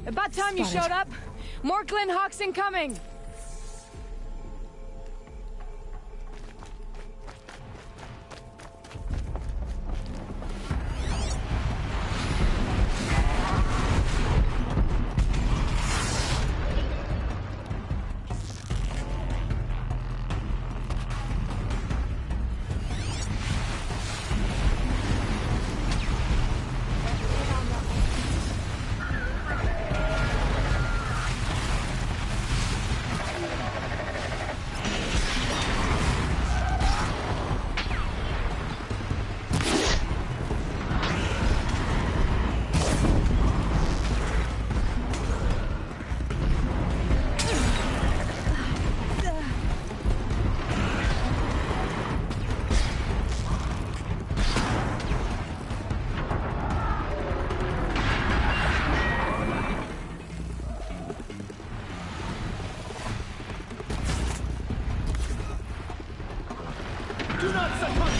About time you Spotted. showed up. More Glen Hawks incoming. Do not succumb!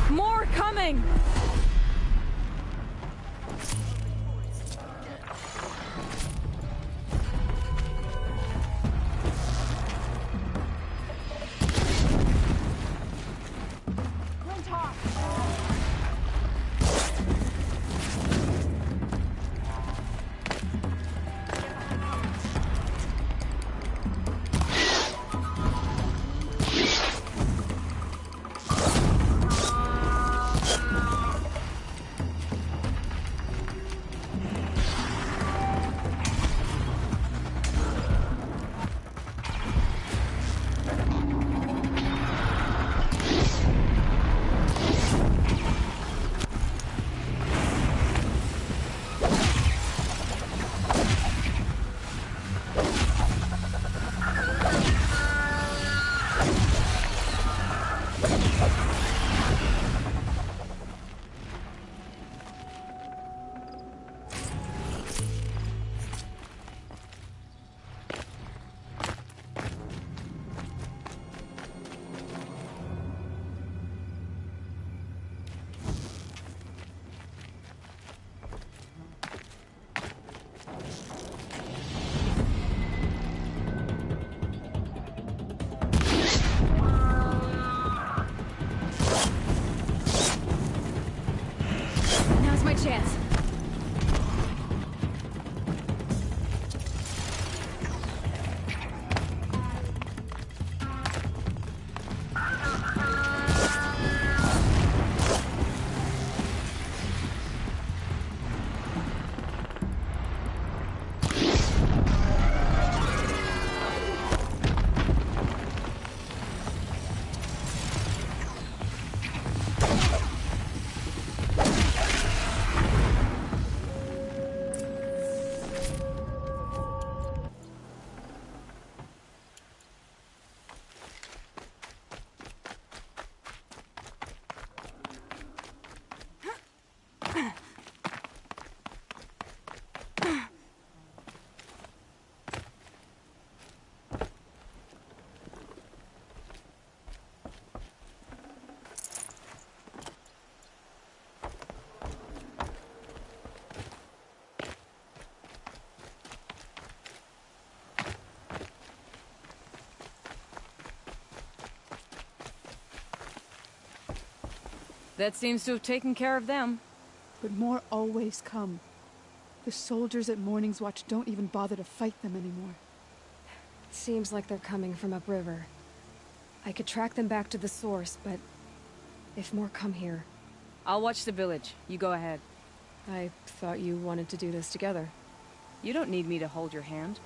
More coming! Now's my chance. That seems to have taken care of them. But more always come. The soldiers at Morning's Watch don't even bother to fight them anymore. Seems like they're coming from upriver. I could track them back to the source, but if more come here... I'll watch the village. You go ahead. I thought you wanted to do this together. You don't need me to hold your hand.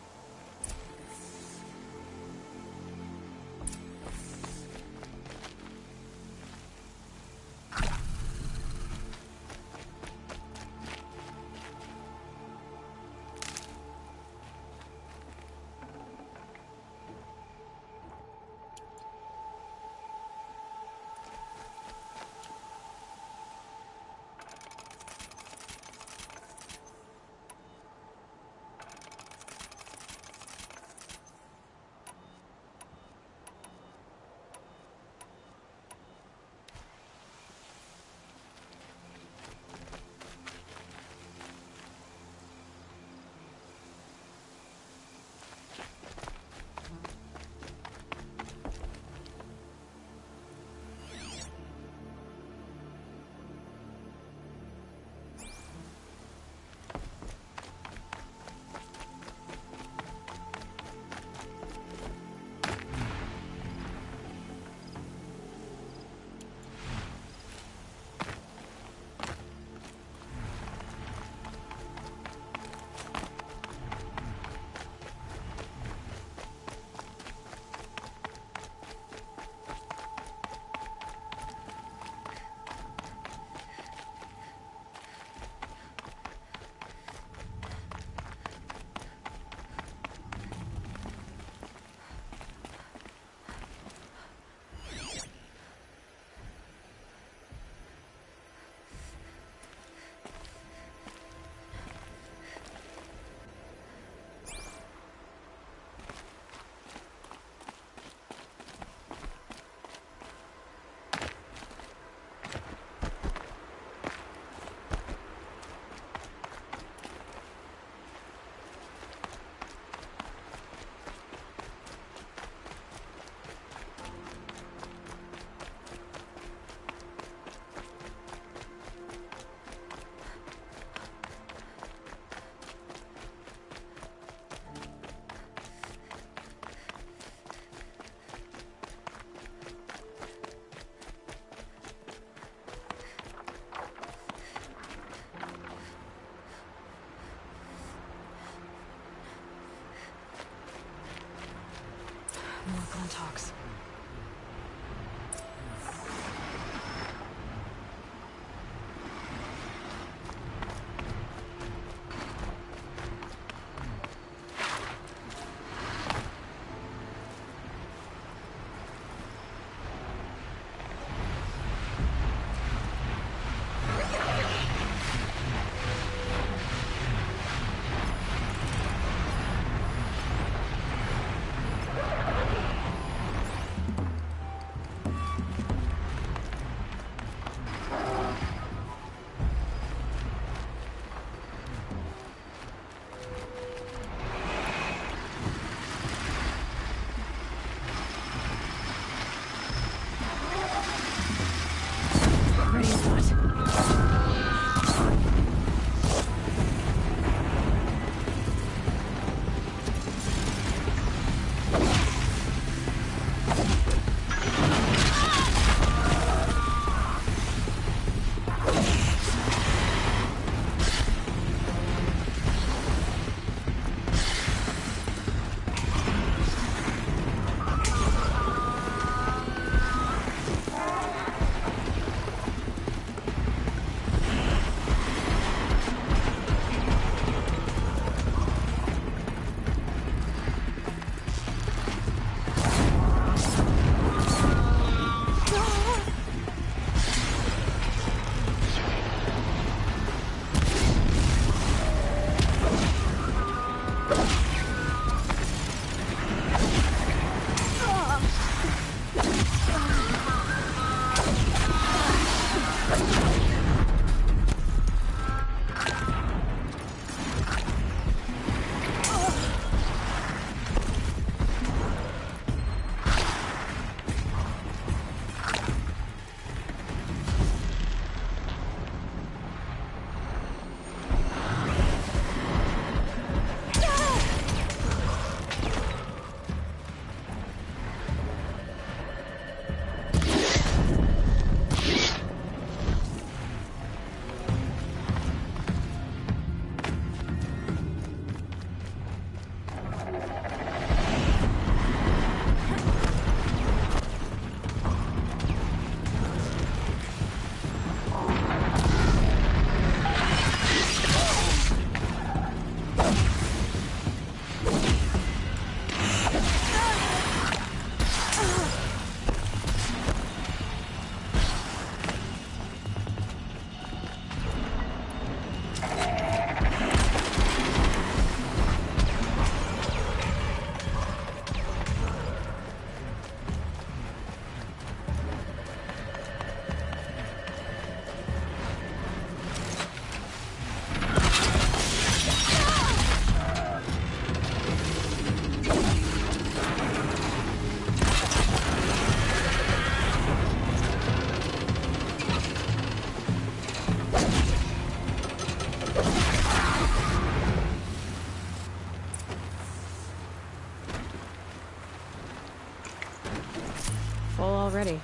Full already.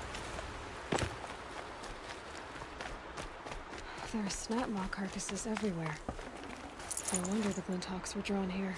There are snap maw carcasses everywhere. No wonder the Glinthawks were drawn here.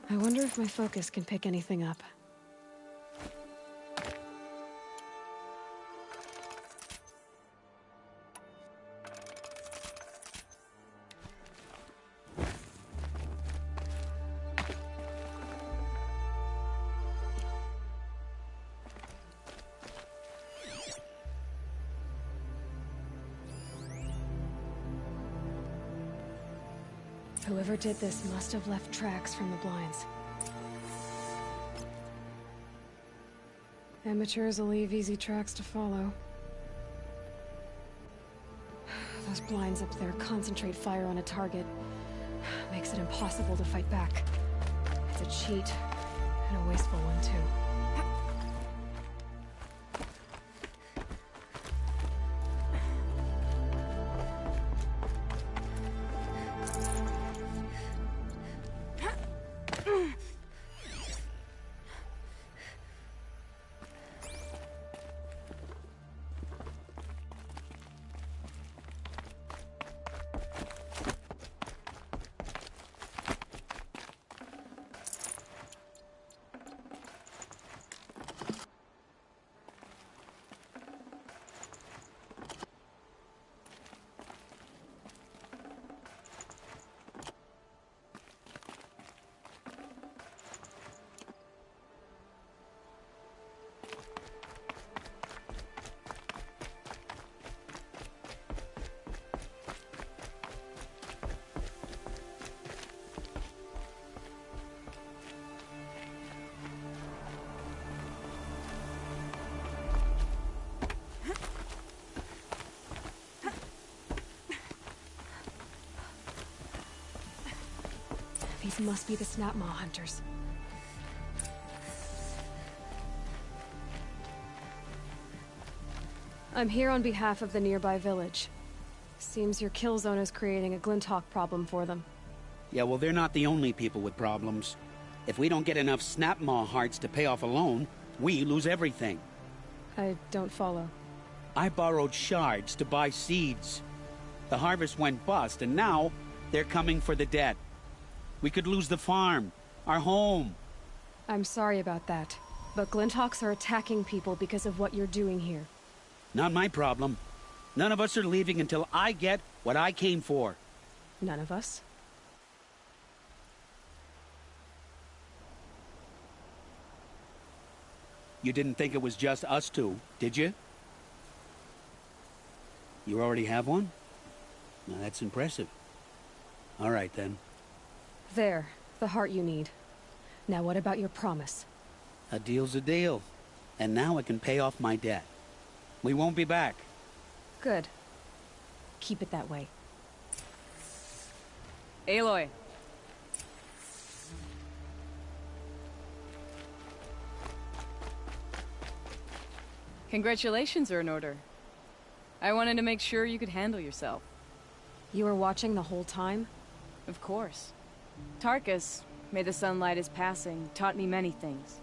I wonder if my focus can pick anything up. Whoever did this must have left tracks from the blinds. Amateurs will leave easy tracks to follow. Those blinds up there concentrate fire on a target. Makes it impossible to fight back. It's a cheat, and a wasteful one too. These must be the snap maw hunters. I'm here on behalf of the nearby village. Seems your kill zone is creating a Glinthawk problem for them. Yeah, well, they're not the only people with problems. If we don't get enough snap maw hearts to pay off a loan, we lose everything. I don't follow. I borrowed shards to buy seeds. The harvest went bust, and now they're coming for the debt. We could lose the farm, our home. I'm sorry about that, but Glinthawks are attacking people because of what you're doing here. Not my problem. None of us are leaving until I get what I came for. None of us? You didn't think it was just us two, did you? You already have one? Now that's impressive. All right, then. There, the heart you need. Now what about your promise? A deal's a deal. And now I can pay off my debt. We won't be back. Good. Keep it that way. Aloy. Congratulations are in order. I wanted to make sure you could handle yourself. You were watching the whole time? Of course. Tarkus, may the sunlight is passing, taught me many things.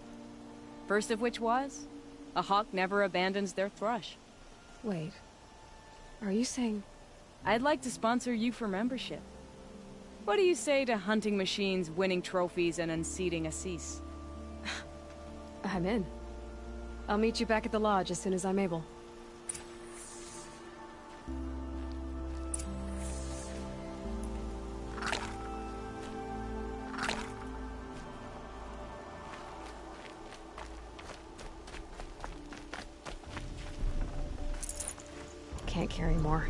First of which was, a hawk never abandons their thrush. Wait. Are you saying... I'd like to sponsor you for membership. What do you say to hunting machines, winning trophies, and unseating Assis? I'm in. I'll meet you back at the lodge as soon as I'm able. Can't carry more.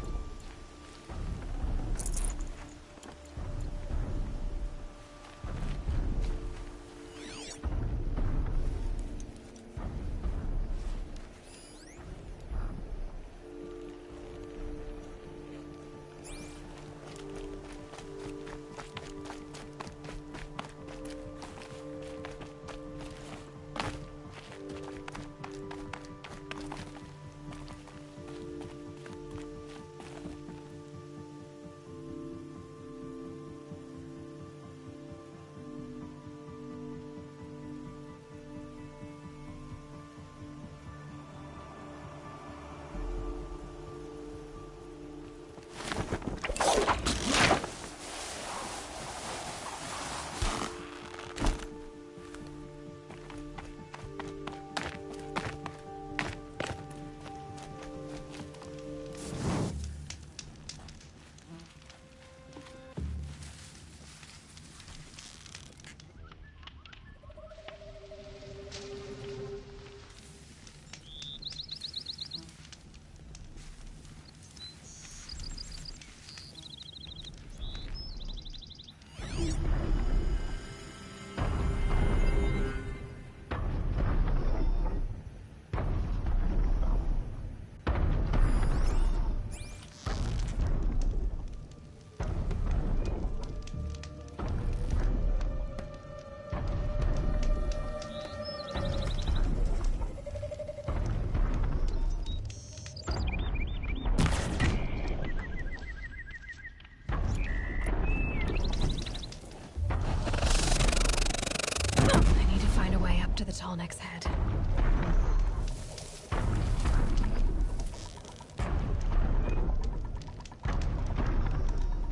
to the Tallneck's head.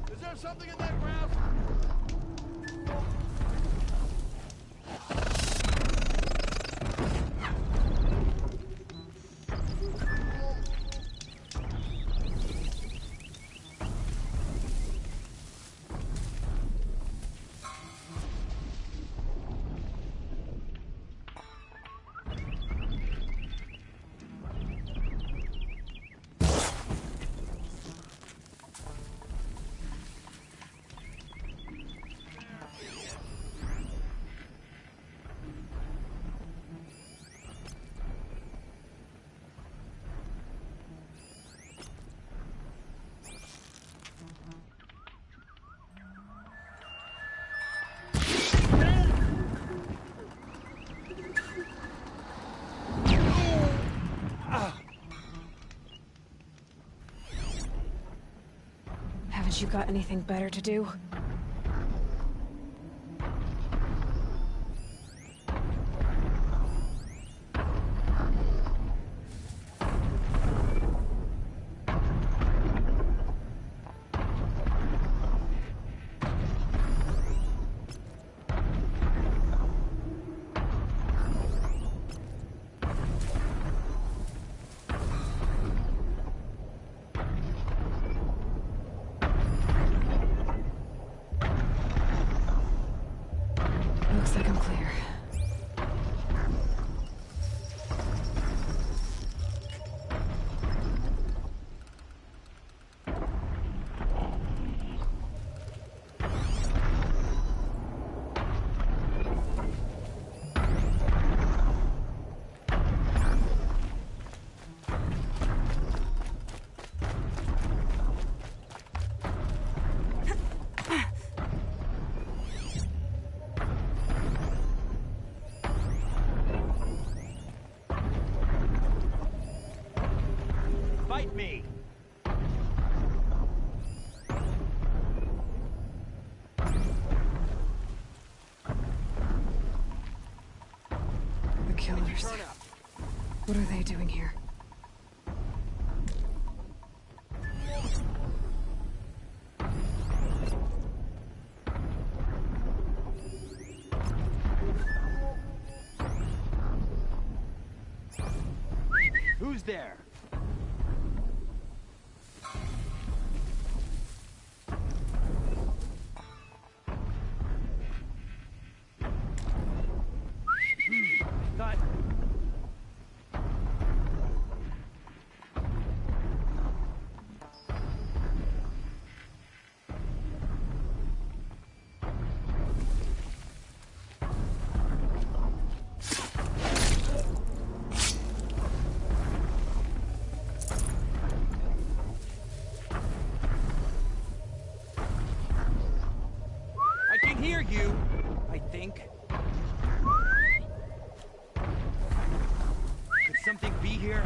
Is there something in that ground? Haven't you got anything better to do? Looks like I'm clear. Fight me! The killers. What are they doing here? Who's there? Thought... I can hear you, I think. Could something be here?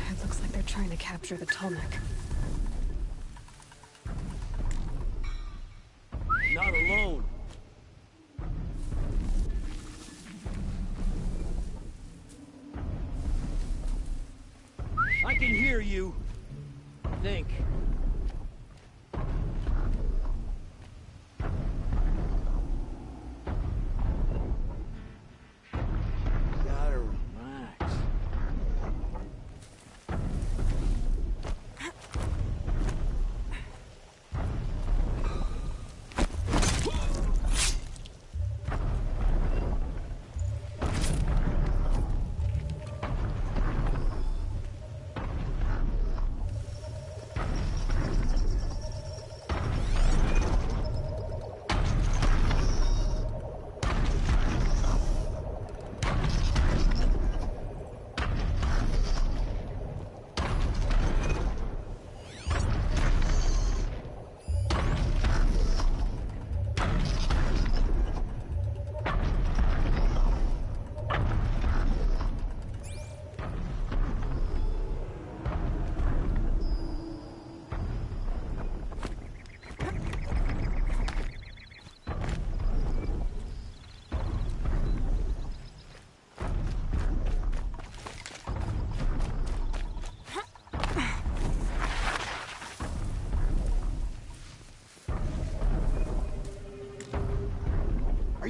It looks like they're trying to capture the Tallneck. Not alone. I can hear you. I think. Gotta relax.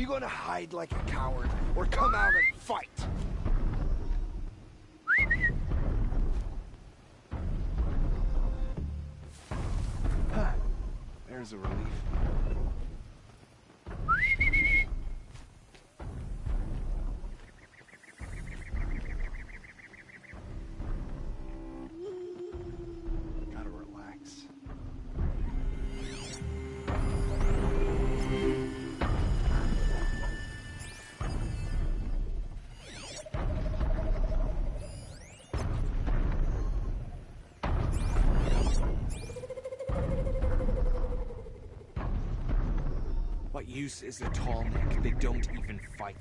you gonna hide like a coward, or come out and fight? Huh. There's a relief. Gotta relax. What use is a tall neck? They don't even fight.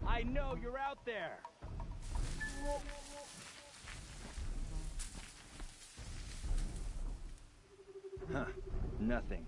I know you're out there. Huh. Nothing.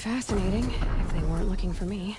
fascinating, if they weren't looking for me.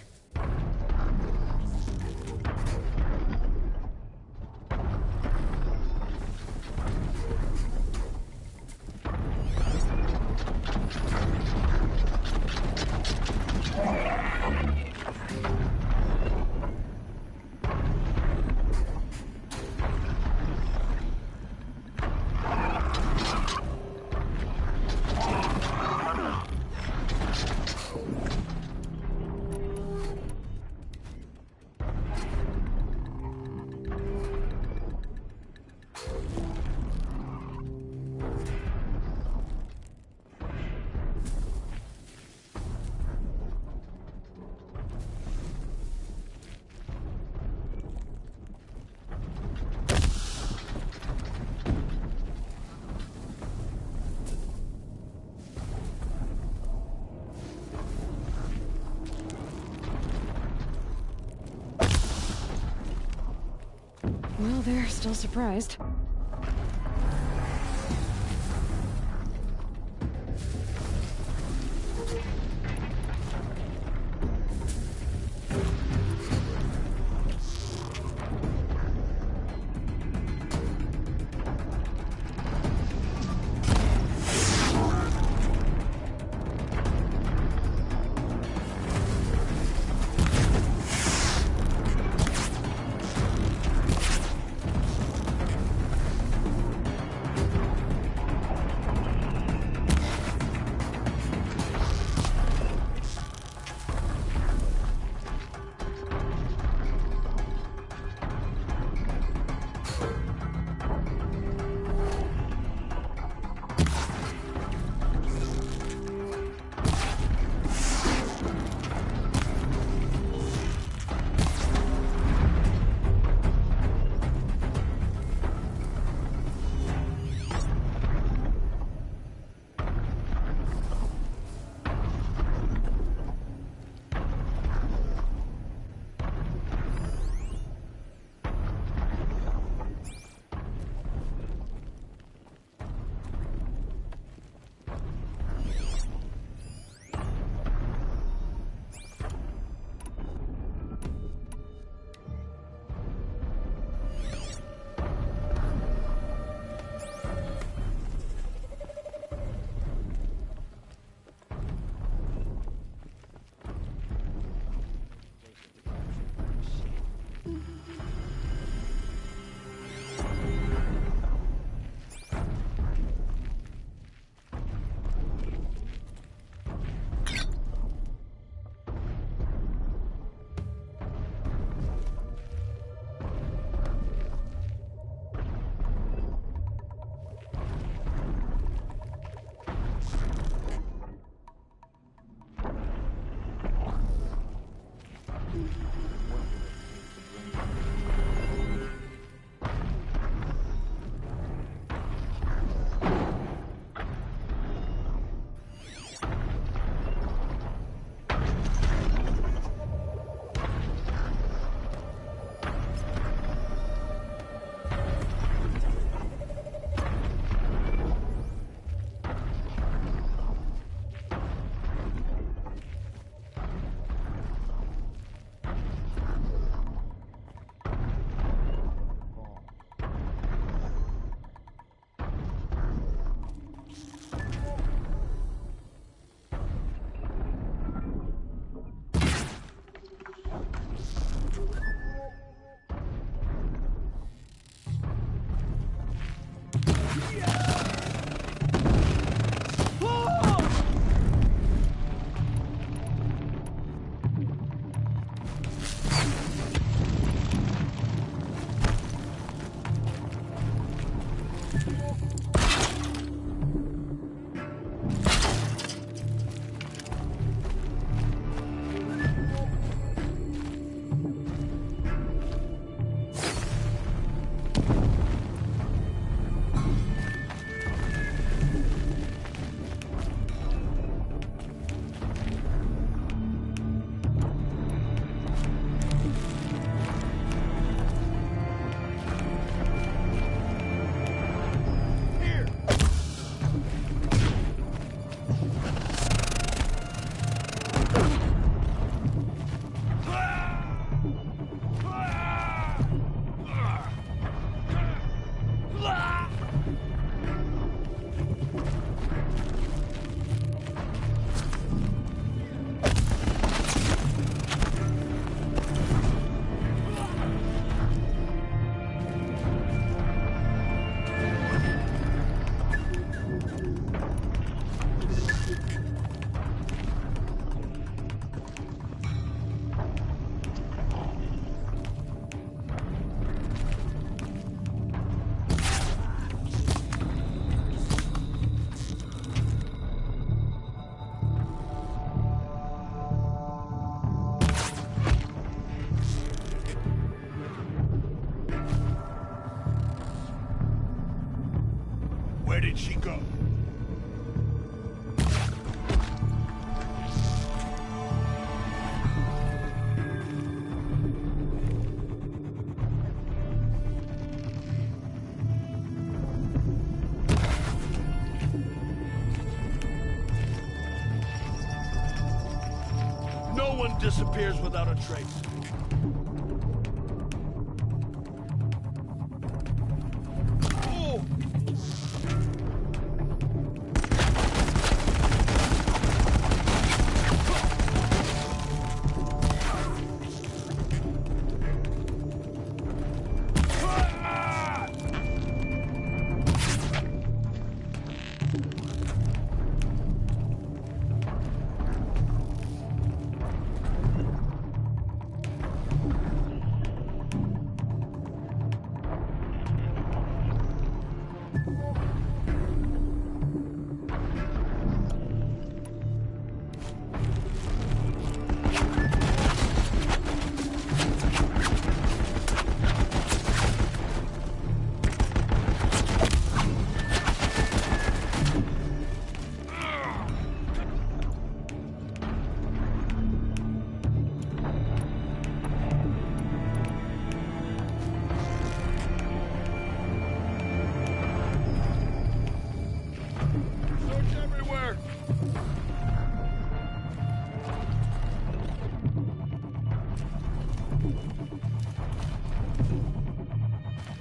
Well, they're still surprised. No one disappears without a trace. Oh!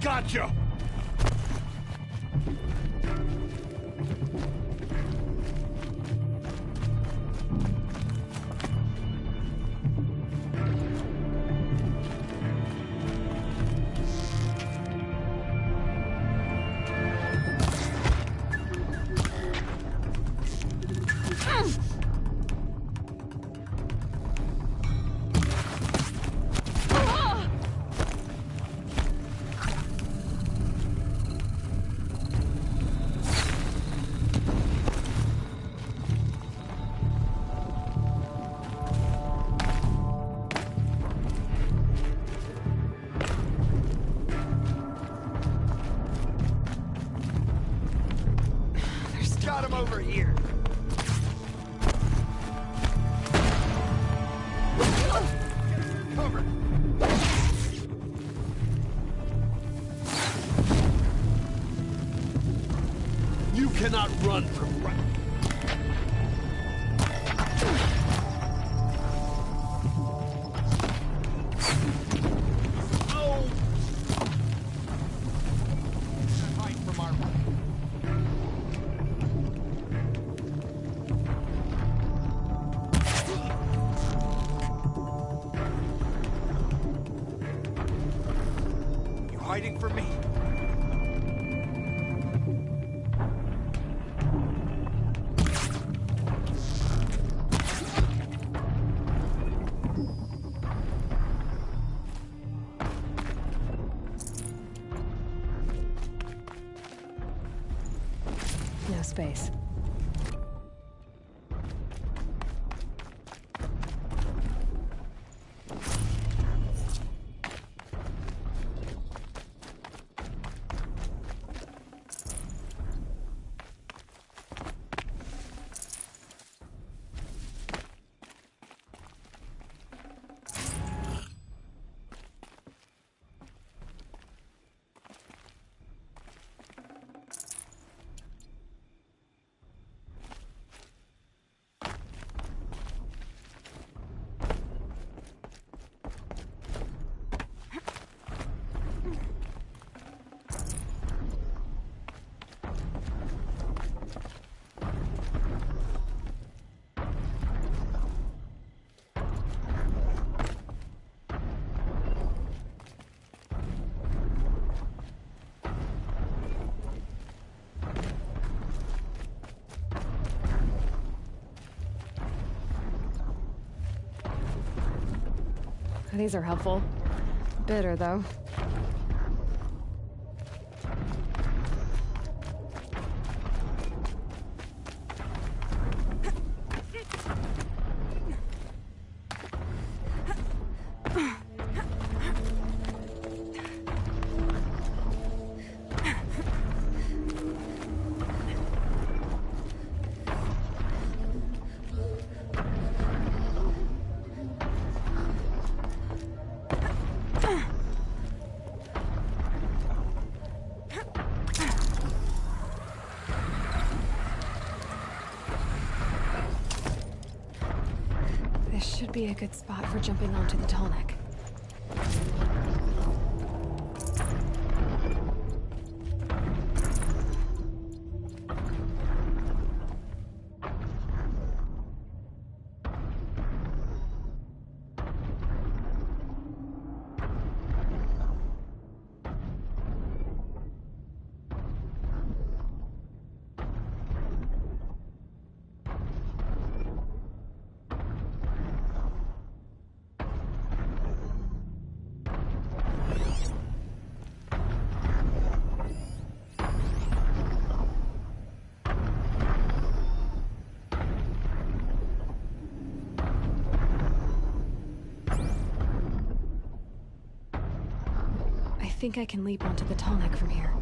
Gotcha! Got him over here. Cover. You cannot run from right. Oh! Hide from our hiding from me. No space. These are helpful. Bitter, though. This should be a good spot for jumping onto the Tallneck. I think I can leap onto the Tallneck from here.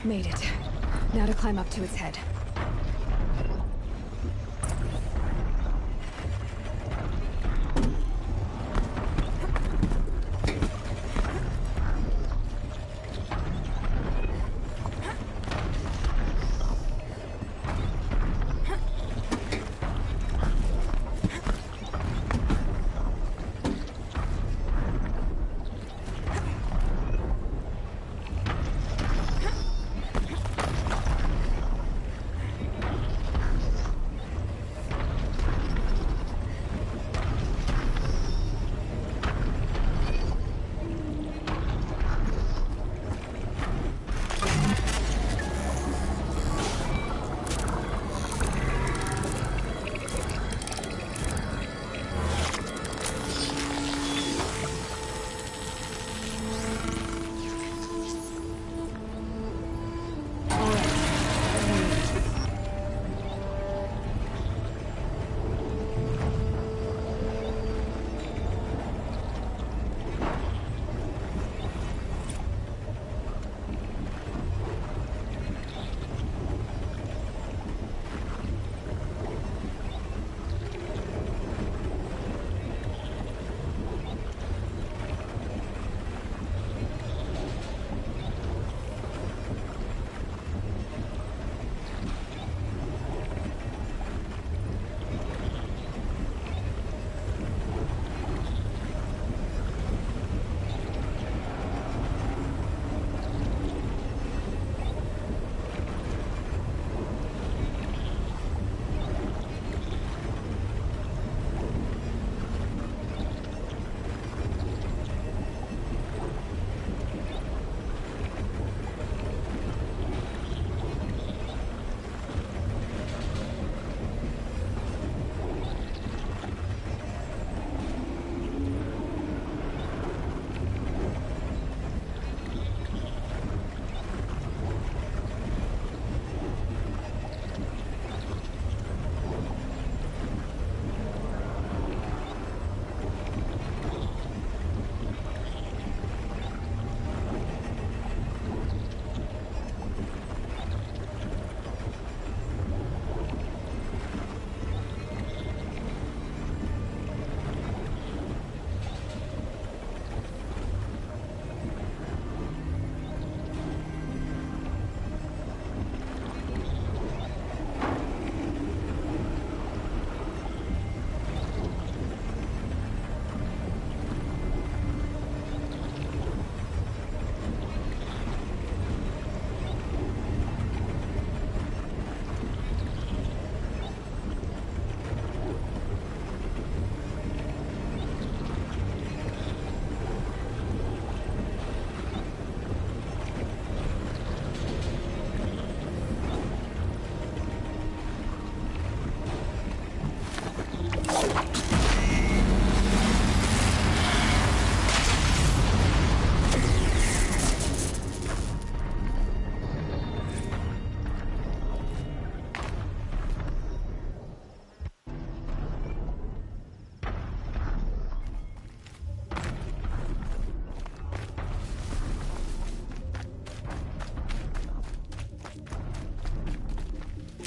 Made it. Now to climb up to its head.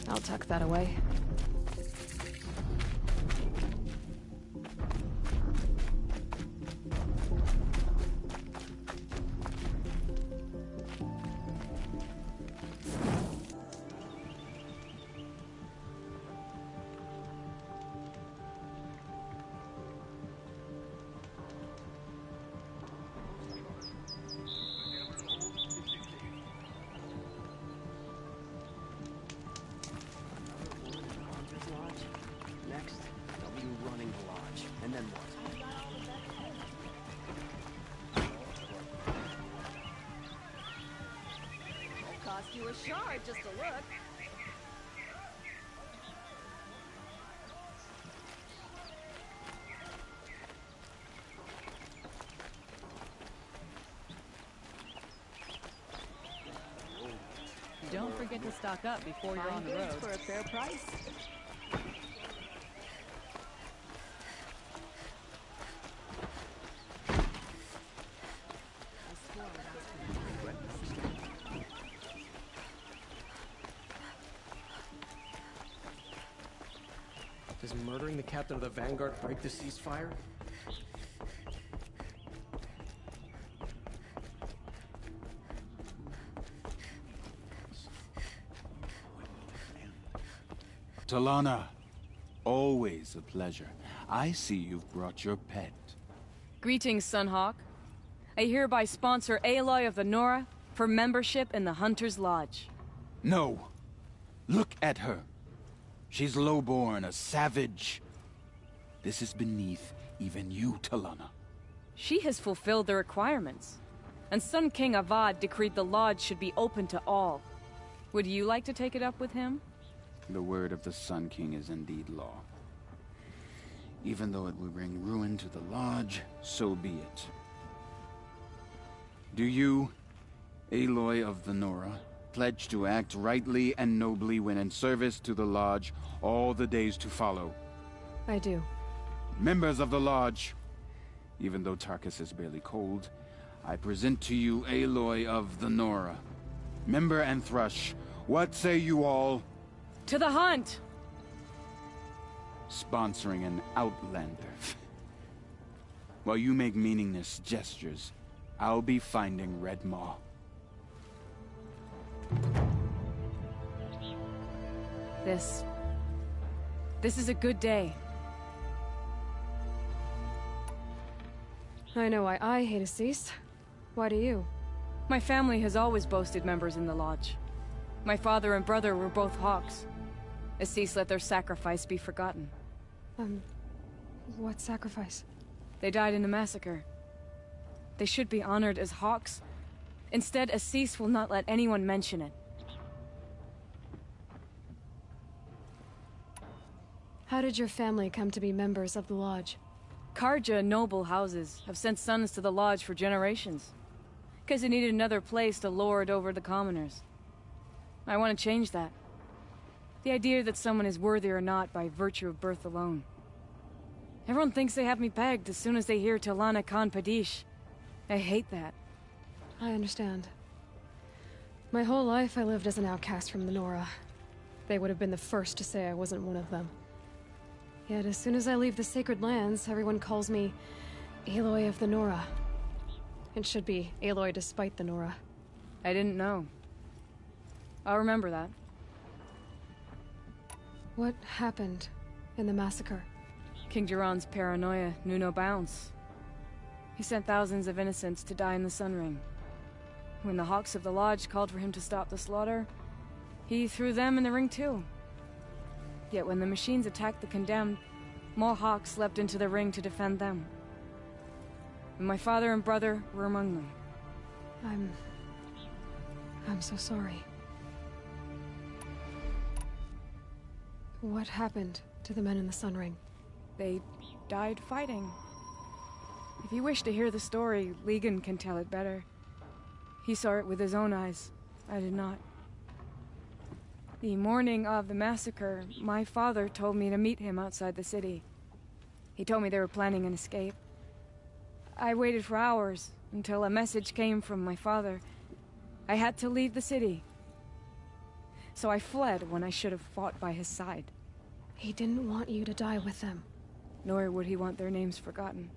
I'll tuck that away. Next, they'll be running the lodge. And then what? It'll cost you a shard just to look. Don't forget to stock up before you're on the road. For a fair price. Does murdering the captain of the Vanguard break the ceasefire? Talana, always a pleasure. I see you've brought your pet. Greetings, Sunhawk. I hereby sponsor Aloy of the Nora for membership in the Hunter's Lodge. No. Look at her. She's lowborn, a savage. This is beneath even you, Talana. She has fulfilled the requirements, and Sun King Avad decreed the lodge should be open to all. Would you like to take it up with him? The word of the Sun King is indeed law. Even though it will bring ruin to the lodge, so be it. Do you, Aloy of the Nora, pledge to act rightly and nobly when in service to the lodge all the days to follow? I do. Members of the lodge, even though Tarkus is barely cold, I present to you Aloy of the Nora. Member and Thrush, what say you all? To the hunt! Sponsoring an outlander. While you make meaningless gestures, I'll be finding Red Maw. This is a good day. I know why I hate Assis. Why do you? My family has always boasted members in the lodge. My father and brother were both Hawks. Assis let their sacrifice be forgotten. What sacrifice? They died in a massacre. They should be honored as Hawks. Instead, Assis will not let anyone mention it. How did your family come to be members of the lodge? Karja noble houses have sent sons to the lodge for generations. Because they needed another place to lord over the commoners. I want to change that. The idea that someone is worthy or not by virtue of birth alone. Everyone thinks they have me pegged as soon as they hear Talana Khan Padish. I hate that. I understand. My whole life I lived as an outcast from the Nora. They would have been the first to say I wasn't one of them. Yet as soon as I leave the Sacred Lands, everyone calls me Aloy of the Nora. It should be Aloy despite the Nora. I didn't know. I'll remember that. What happened in the massacre? King Jiran's paranoia knew no bounds. He sent thousands of innocents to die in the Sun Ring. When the Hawks of the Lodge called for him to stop the slaughter, he threw them in the ring too. Yet when the machines attacked the condemned, more Hawks leapt into the ring to defend them. And my father and brother were among them. I'm so sorry. What happened to the men in the Sun Ring? They died fighting. If you wish to hear the story, Legan can tell it better. He saw it with his own eyes. I did not. The morning of the massacre, my father told me to meet him outside the city. He told me they were planning an escape. I waited for hours until a message came from my father. I had to leave the city. So I fled when I should have fought by his side. He didn't want you to die with them. Nor would he want their names forgotten.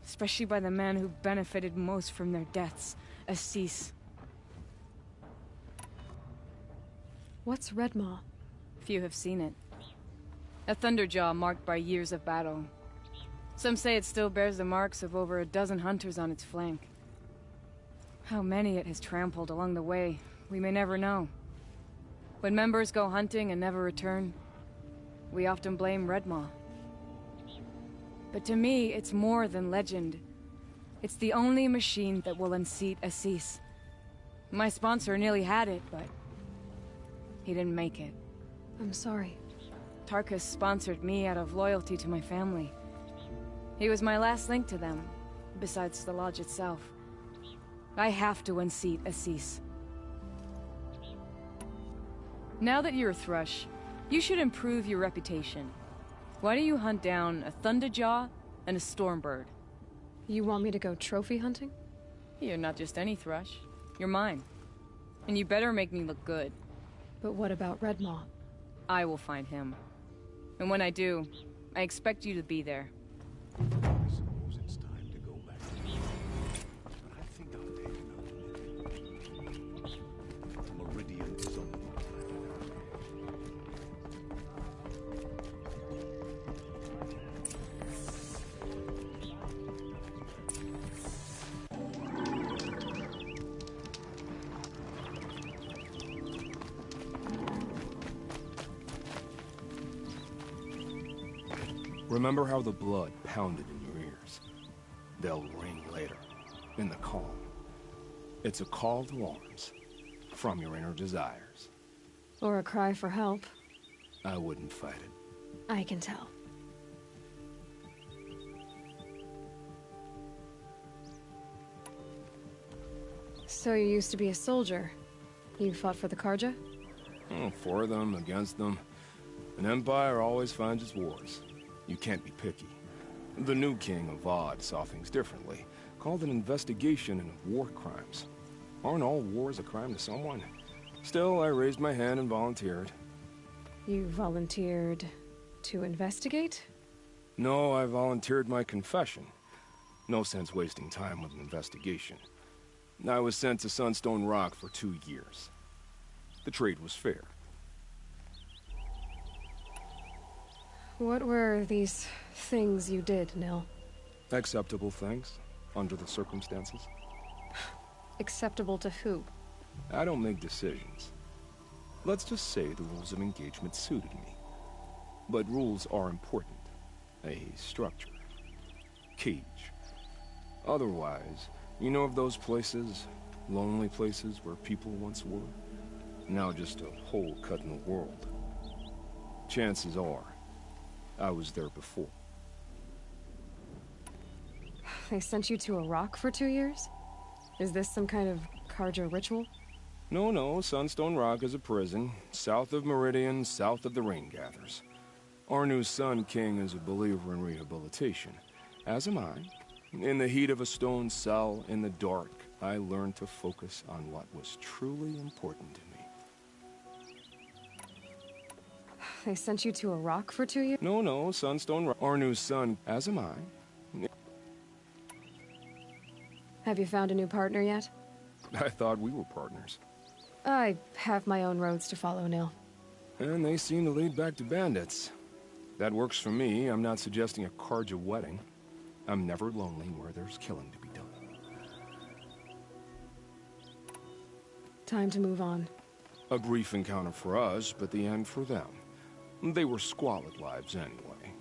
Especially by the man who benefited most from their deaths, Assis. What's Redmaw? Few have seen it. A Thunderjaw marked by years of battle. Some say it still bears the marks of over a dozen hunters on its flank. How many it has trampled along the way, we may never know. When members go hunting and never return, we often blame Redmaw. But to me, it's more than legend. It's the only machine that will unseat Assis. My sponsor nearly had it, but he didn't make it. I'm sorry. Tarkus sponsored me out of loyalty to my family. He was my last link to them, besides the lodge itself. I have to unseat Assis. Now that you're a Thrush, you should improve your reputation. Why don't you hunt down a Thunderjaw and a Stormbird? You want me to go trophy hunting? You're not just any Thrush. You're mine. And you better make me look good. But what about Redmaw? I will find him. And when I do, I expect you to be there. I suppose it's time to go back. But I think I'll take another minute. Meridian is on the move. Remember how the blood pounded in your ears? They'll ring later, in the calm. It's a call to arms, from your inner desires. Or a cry for help. I wouldn't fight it. I can tell. So you used to be a soldier. You fought for the Carja? Oh, for them, against them. An empire always finds its wars. You can't be picky. The new king of Vod saw things differently. Called an investigation into war crimes. Aren't all wars a crime to someone? Still, I raised my hand and volunteered. You volunteered to investigate? No, I volunteered my confession. No sense wasting time with an investigation. I was sent to Sunstone Rock for 2 years. The trade was fair. What were these things you did, Nil? Acceptable things, under the circumstances. Acceptable to who? I don't make decisions. Let's just say the rules of engagement suited me. But rules are important. A structure. Cage. Otherwise, you know of those places, lonely places where people once were? Now just a hole cut in the world. Chances are, I was there before. They sent you to a rock for 2 years? Is this some kind of Carja ritual? No, Sunstone Rock is a prison, south of Meridian, south of the Raingathers. Our new Sun King is a believer in rehabilitation, as am I. In the heat of a stone cell, in the dark, I learned to focus on what was truly important to me. They sent you to a rock for 2 years? No, Sunstone Rock. Our new son, as am I. Have you found a new partner yet? I thought we were partners. I have my own roads to follow, Nil. And they seem to lead back to bandits. That works for me. I'm not suggesting a Carja wedding. I'm never lonely where there's killing to be done. Time to move on. A brief encounter for us, but the end for them. They were squalid lives anyway.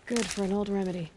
Good for an old remedy.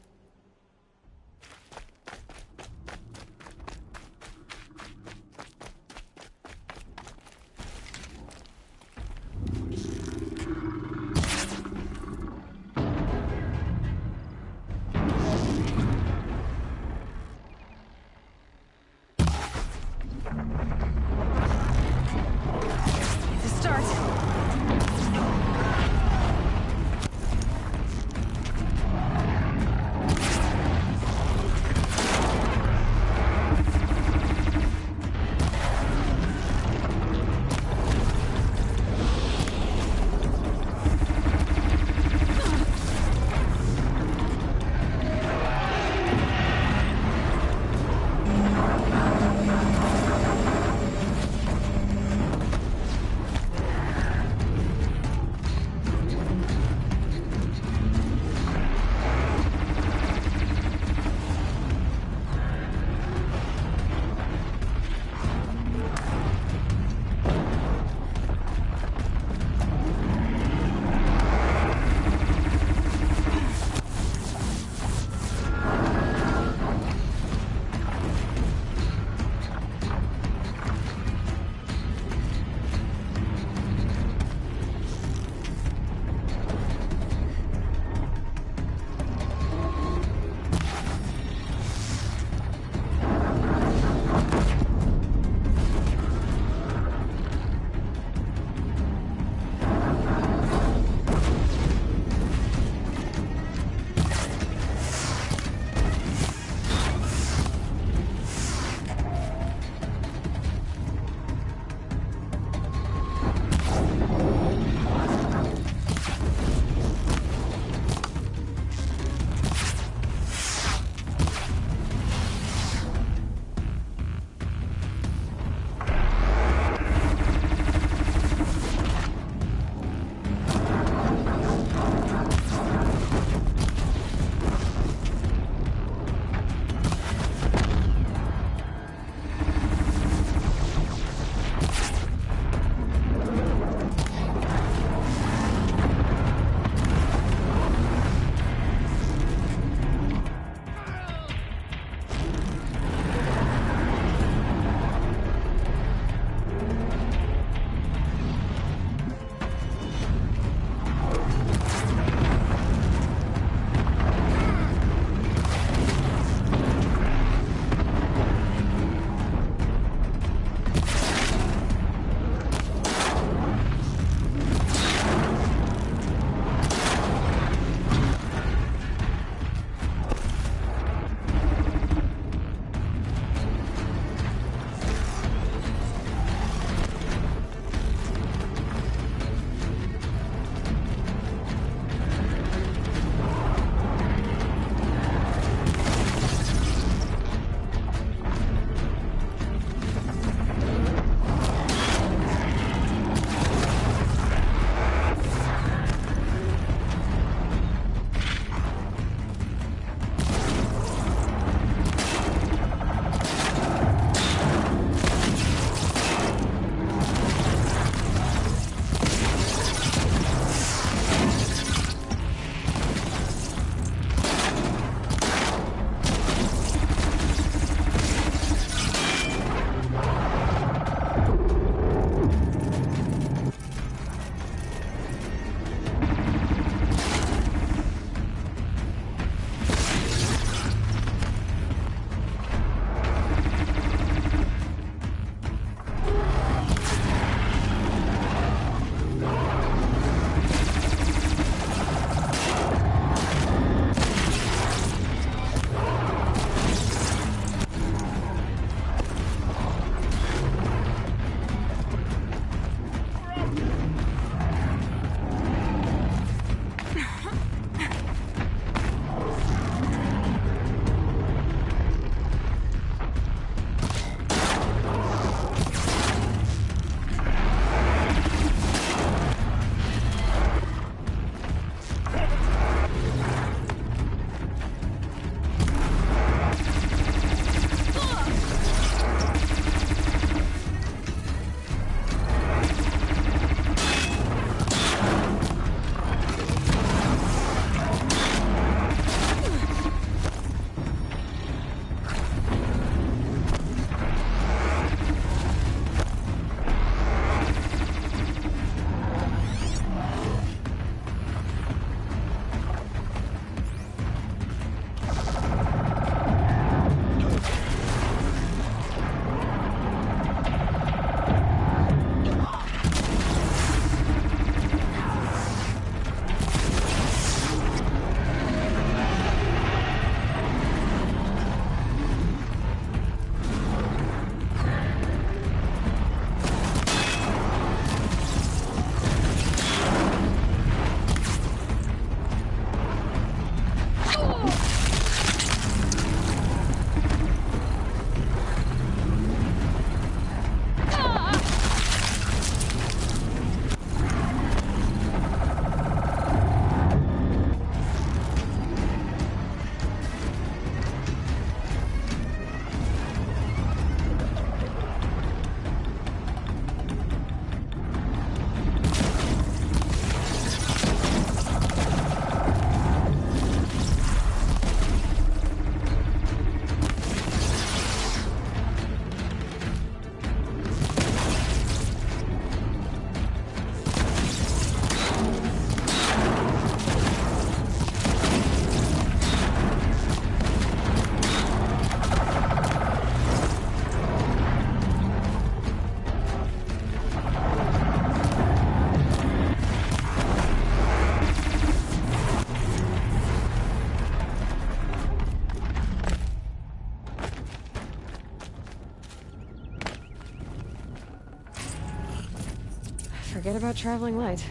about traveling light.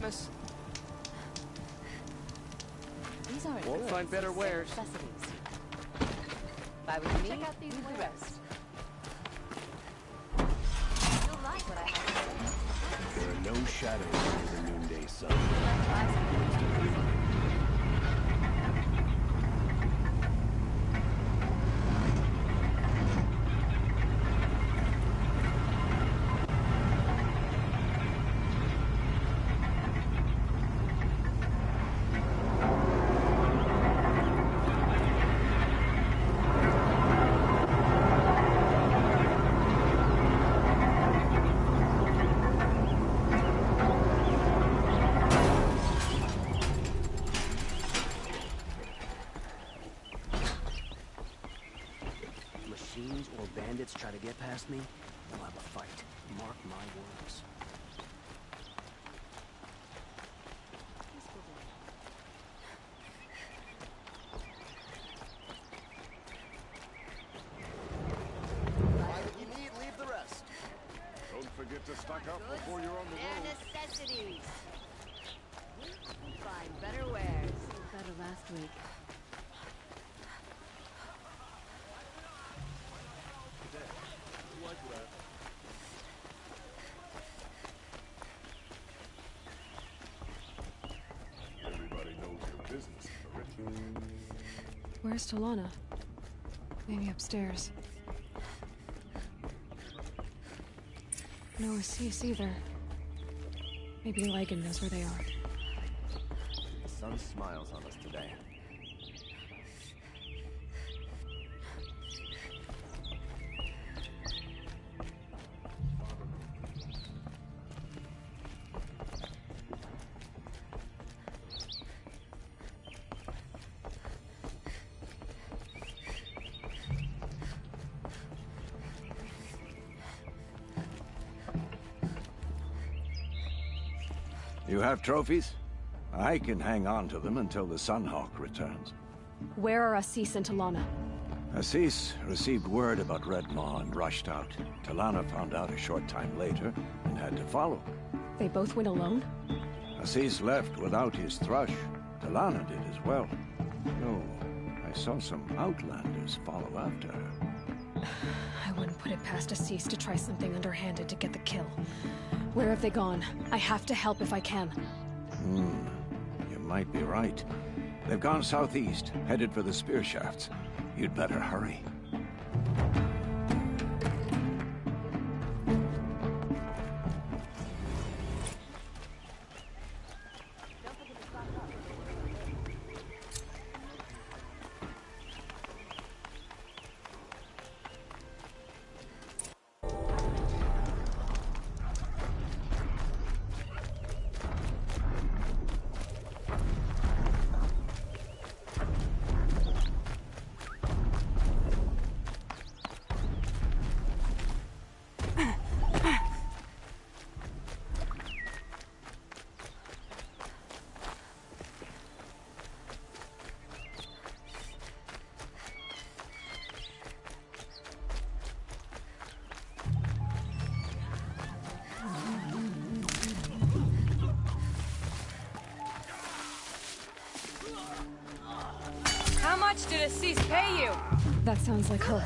Miss, These aren't won't goods, find better they're wares. necessities. Buy with me, Check out these leave the wares. rest. You'll like what I have to say. There are no shadows under the noonday sun. Let's buy some. Machines or bandits try to get past me, we'll have a fight. Mark my words. Buy what you need, leave the rest. Don't forget to stock up before you're on the They're road. necessities. Find better wares. Better last week. Everybody knows your business, Meridian. Where's Talana? Maybe upstairs. No Assis either. Maybe Lygan knows where they are. The sun smiles on us today. You have trophies? I can hang on to them until the Sunhawk returns. Where are Assis and Talana? Assis received word about Red Maw and rushed out. Talana found out a short time later and had to follow. They both went alone? Assis left without his thrush. Talana did as well. Though I saw some outlanders follow after her. I wouldn't put it past Assis to try something underhanded to get the kill. Where have they gone? I have to help if I can. You might be right. They've gone southeast, headed for the spear shafts. You'd better hurry. much did Assis pay you? That sounds like her.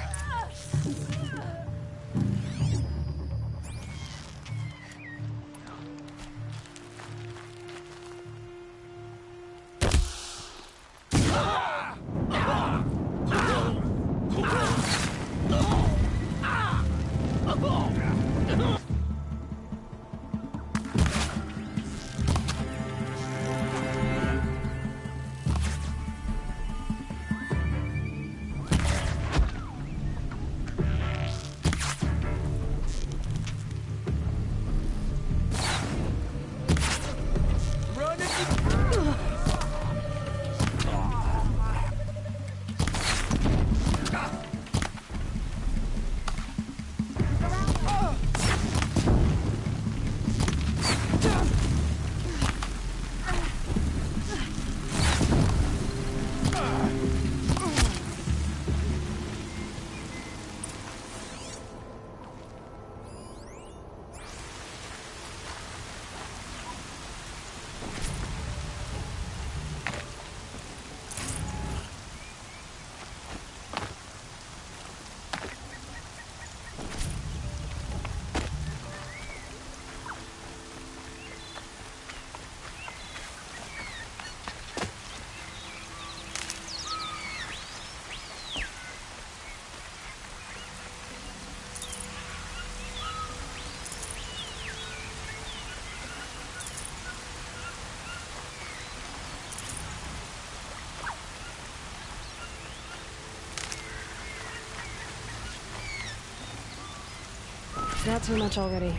Not too much already.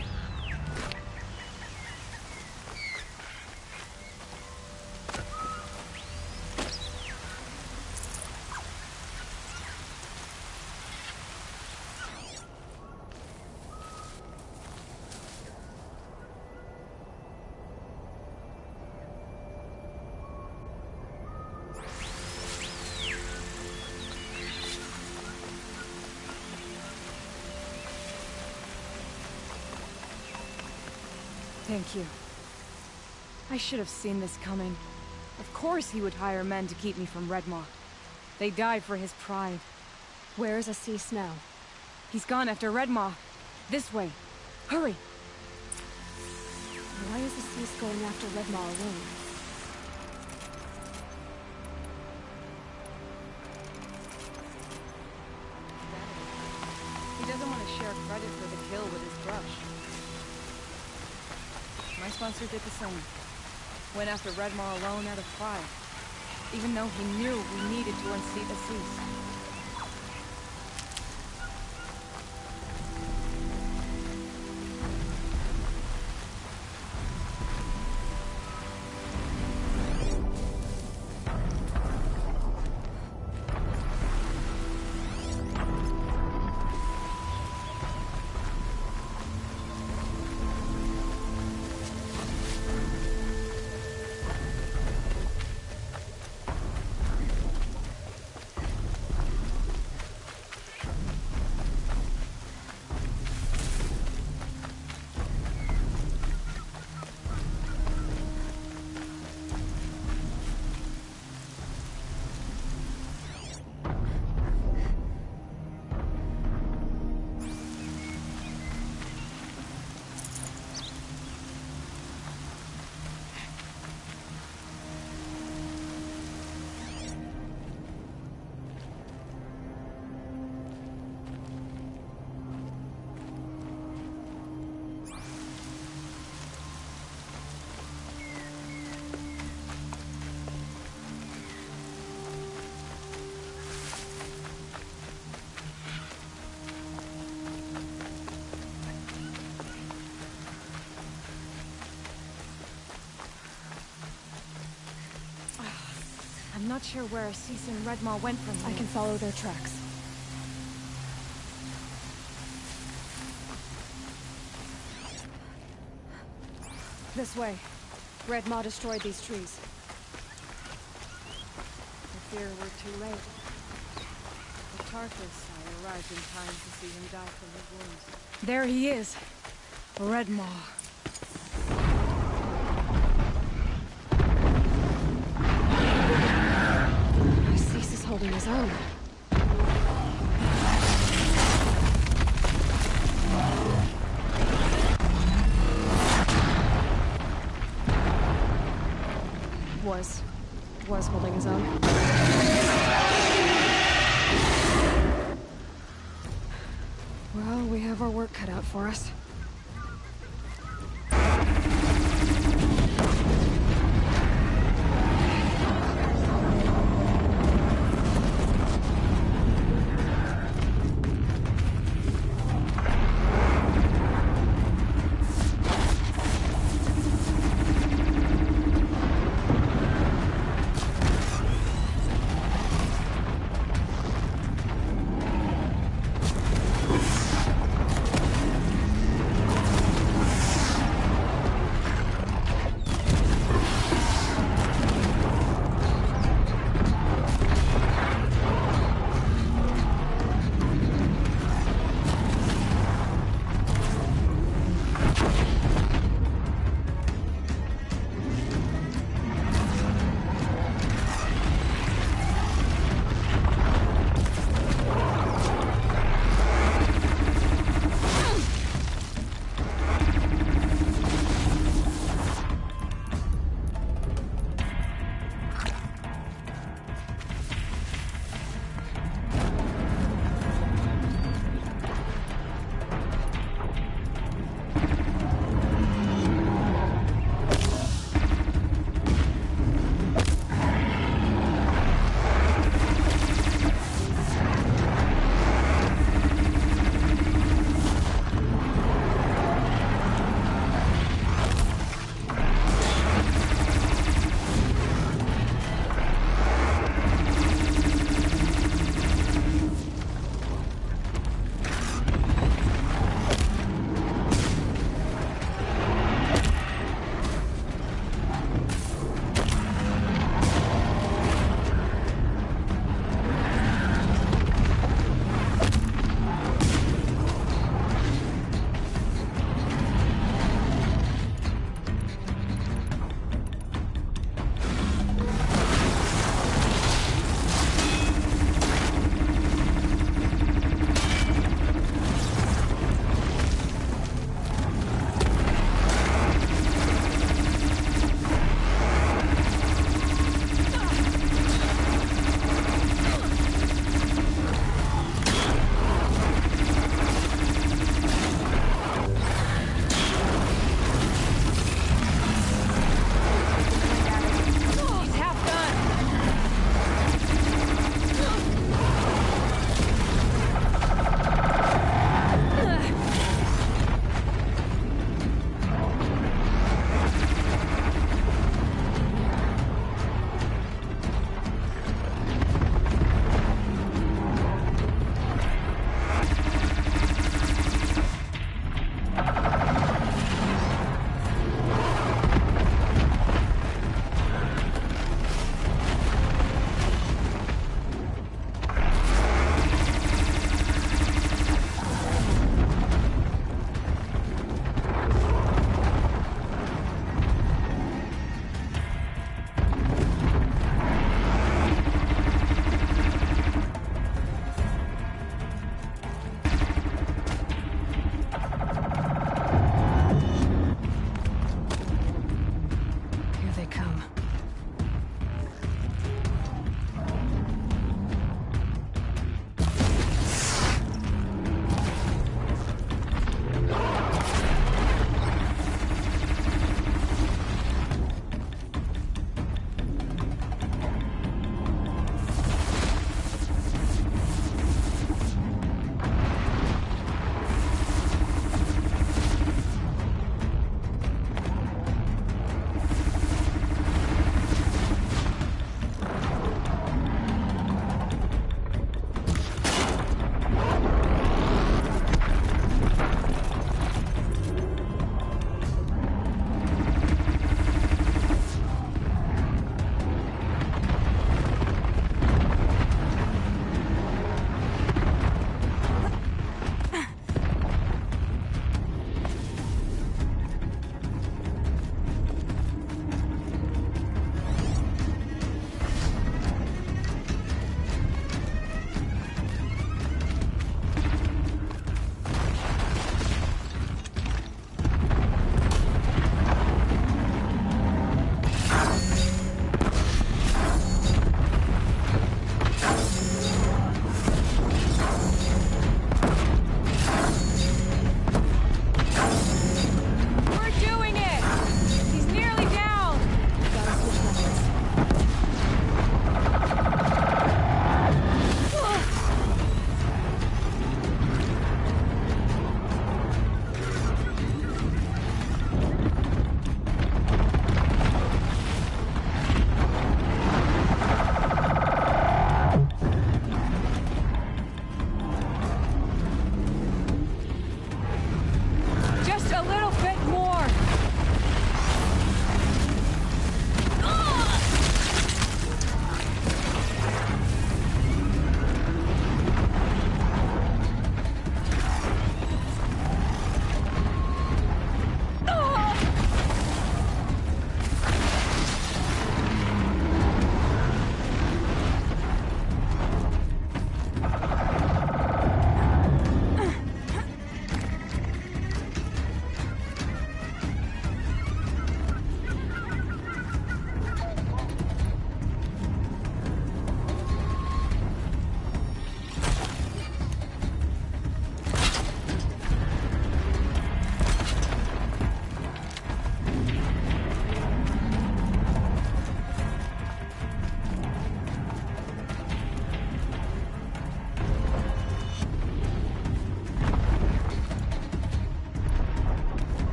Thank you. I should have seen this coming. Of course he would hire men to keep me from Redmaw. They died for his pride. Where is Assis now? He's gone after Redmaw. This way. Hurry! Why is Assis going after Redmaw alone? He doesn't want to share credit for the kill with his brush. My sponsor did the same. Went after Redmaw alone out of pride. Even though he knew we needed to unseat Assis. I'm not sure where Assis and Redmaw went from here. I can follow their tracks. This way. Redmaw destroyed these trees. I fear we're too late. The Tarkus, I arrived in time to see him die from his wounds. There he is! Redmaw. Assis is holding holding his own. Was holding his own. Well, we have our work cut out for us.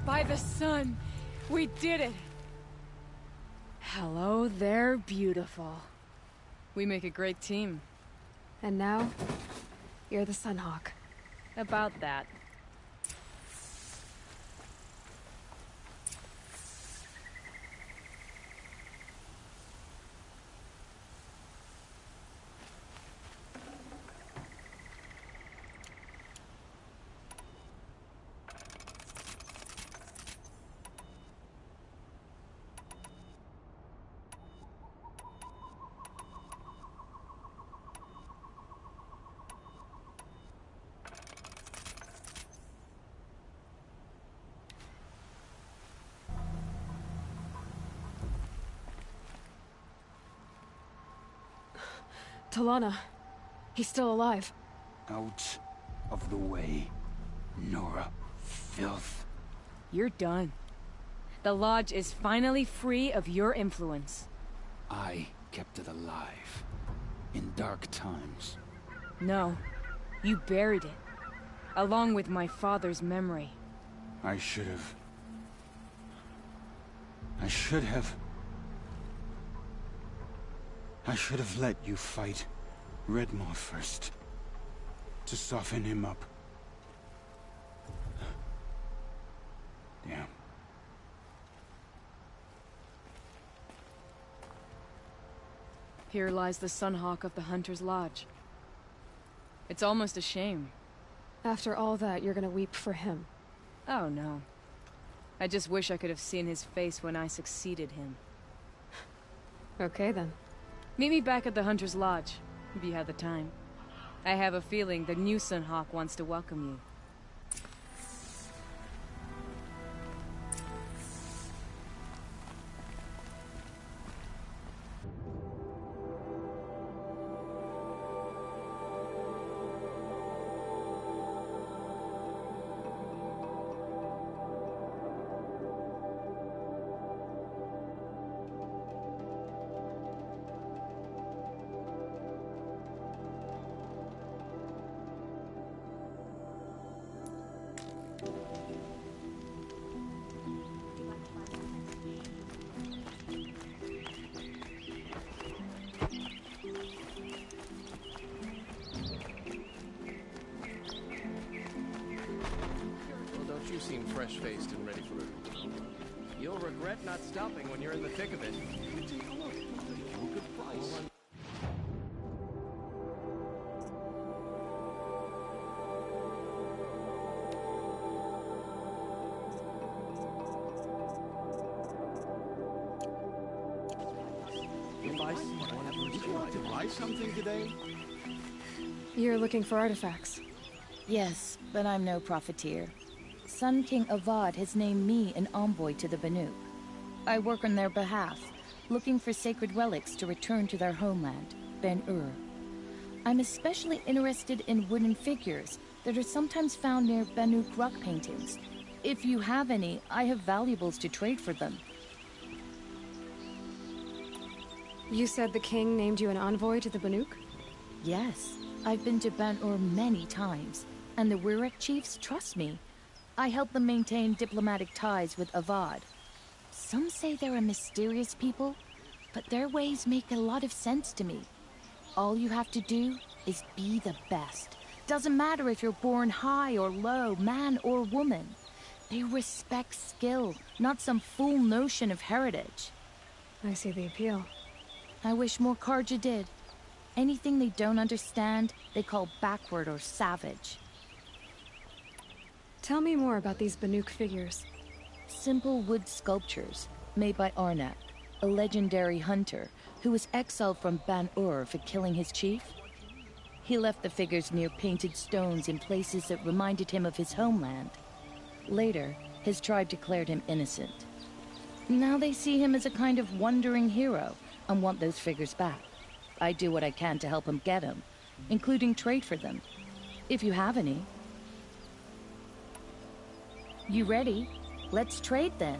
By the sun! We did it! Hello there, beautiful. We make a great team. And now, you're the Sunhawk. About that. Talana. He's still alive. Out of the way, Nora. Filth. You're done. The Lodge is finally free of your influence. I kept it alive. In dark times. No. You buried it. Along with my father's memory. I should have... I should have let you fight Redmaw first. To soften him up. Damn. Here lies the Sunhawk of the Hunter's Lodge. It's almost a shame. After all that, you're gonna weep for him. Oh no. I just wish I could have seen his face when I succeeded him. Okay then. Meet me back at the Hunter's Lodge, if you have the time. I have a feeling the new Sunhawk wants to welcome you. You seem fresh-faced and ready for it. You'll regret not stopping when you're in the thick of it. Take a look. I'll make you a good price. Would you like to buy something today? You're looking for artifacts. Yes, but I'm no profiteer. Sun King Avad has named me an envoy to the Banuk. I work on their behalf, looking for sacred relics to return to their homeland, Ben-Ur. I'm especially interested in wooden figures that are sometimes found near Banuk rock paintings. If you have any, I have valuables to trade for them. You said the king named you an envoy to the Banuk? Yes, I've been to Ben-Ur many times, and the Wirek chiefs trust me. I help them maintain diplomatic ties with Avad. Some say they're a mysterious people, but their ways make a lot of sense to me. All you have to do is be the best. Doesn't matter if you're born high or low, man or woman. They respect skill, not some fool notion of heritage. I see the appeal. I wish more Carja did. Anything they don't understand, they call backward or savage. Tell me more about these Banuk figures. Simple wood sculptures made by Arnak, a legendary hunter who was exiled from Ban-Ur for killing his chief. He left the figures near painted stones in places that reminded him of his homeland. Later, his tribe declared him innocent. Now they see him as a kind of wandering hero and want those figures back. I do what I can to help him get them, including trade for them, if you have any. You ready? Let's trade then.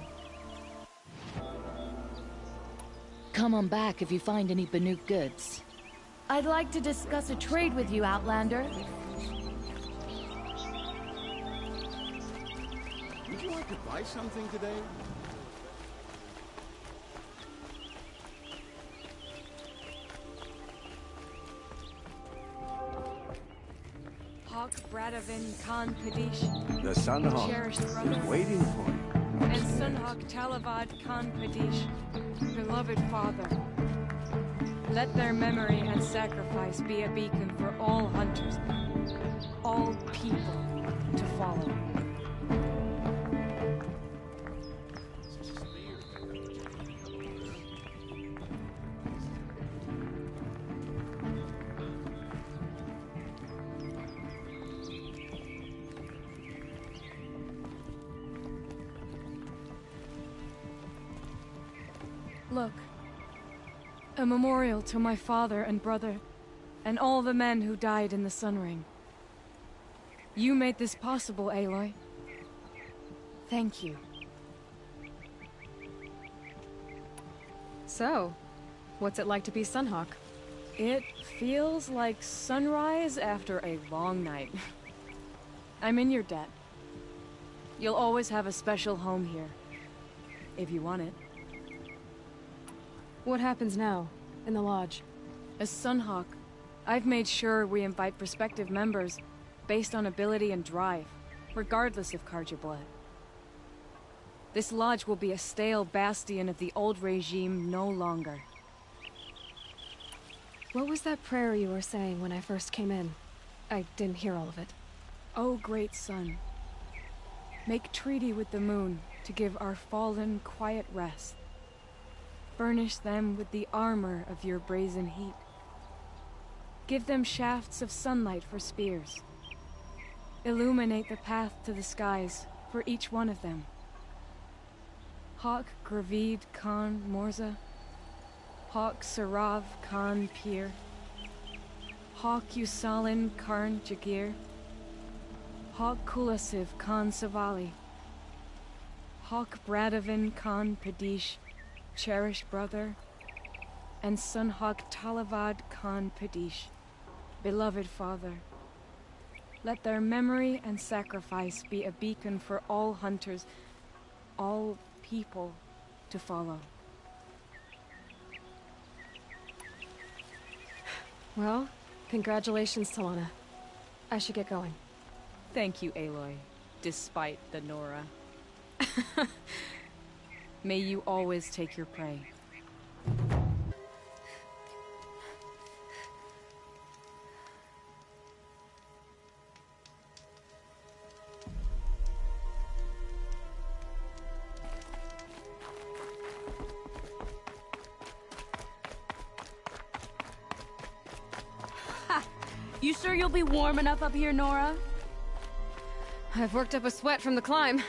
Come on back if you find any Banuk goods. I'd like to discuss a trade with you, Outlander. Would you like like to buy something today? Hawk Bradavin Khan Padish, The Sunhawk cherished is brother, waiting for you. and Sunhawk Talavad Khan Padish, beloved father. Let their memory and sacrifice be a beacon for all hunters, all people to follow. Look. A memorial to my father and brother, and all the men who died in the Sun Ring. You made this possible, Aloy. Thank you. So, what's it like to be Sunhawk? It feels like sunrise after a long night. I'm in your debt. You'll always have a special home here, if you want it. What happens now, in the lodge? As Sunhawk, I've made sure we invite prospective members based on ability and drive, regardless of Carja blood. This lodge will be a stale bastion of the old regime no longer. What was that prayer you were saying when I first came in? I didn't hear all of it. O great sun, make treaty with the moon to give our fallen quiet rest. Furnish them with the armor of your brazen heat. Give them shafts of sunlight for spears. Illuminate the path to the skies for each one of them. Hawk Gravid Khan Morza, Hawk Sarav Khan Pir, Hawk Usalin Karn Jagir, Hawk Kulasiv Khan Savali, Hawk Bradavin Khan Padish, cherished brother, and Sunhawk Talavad Khan Padish, beloved father. Let their memory and sacrifice be a beacon for all hunters, all people to follow. Well, congratulations, Talana. I should get going. Thank you, Aloy, despite the Nora. May you always take your prey. Ha! You sure you'll be warm enough up here, Nora? I've worked up a sweat from the climb.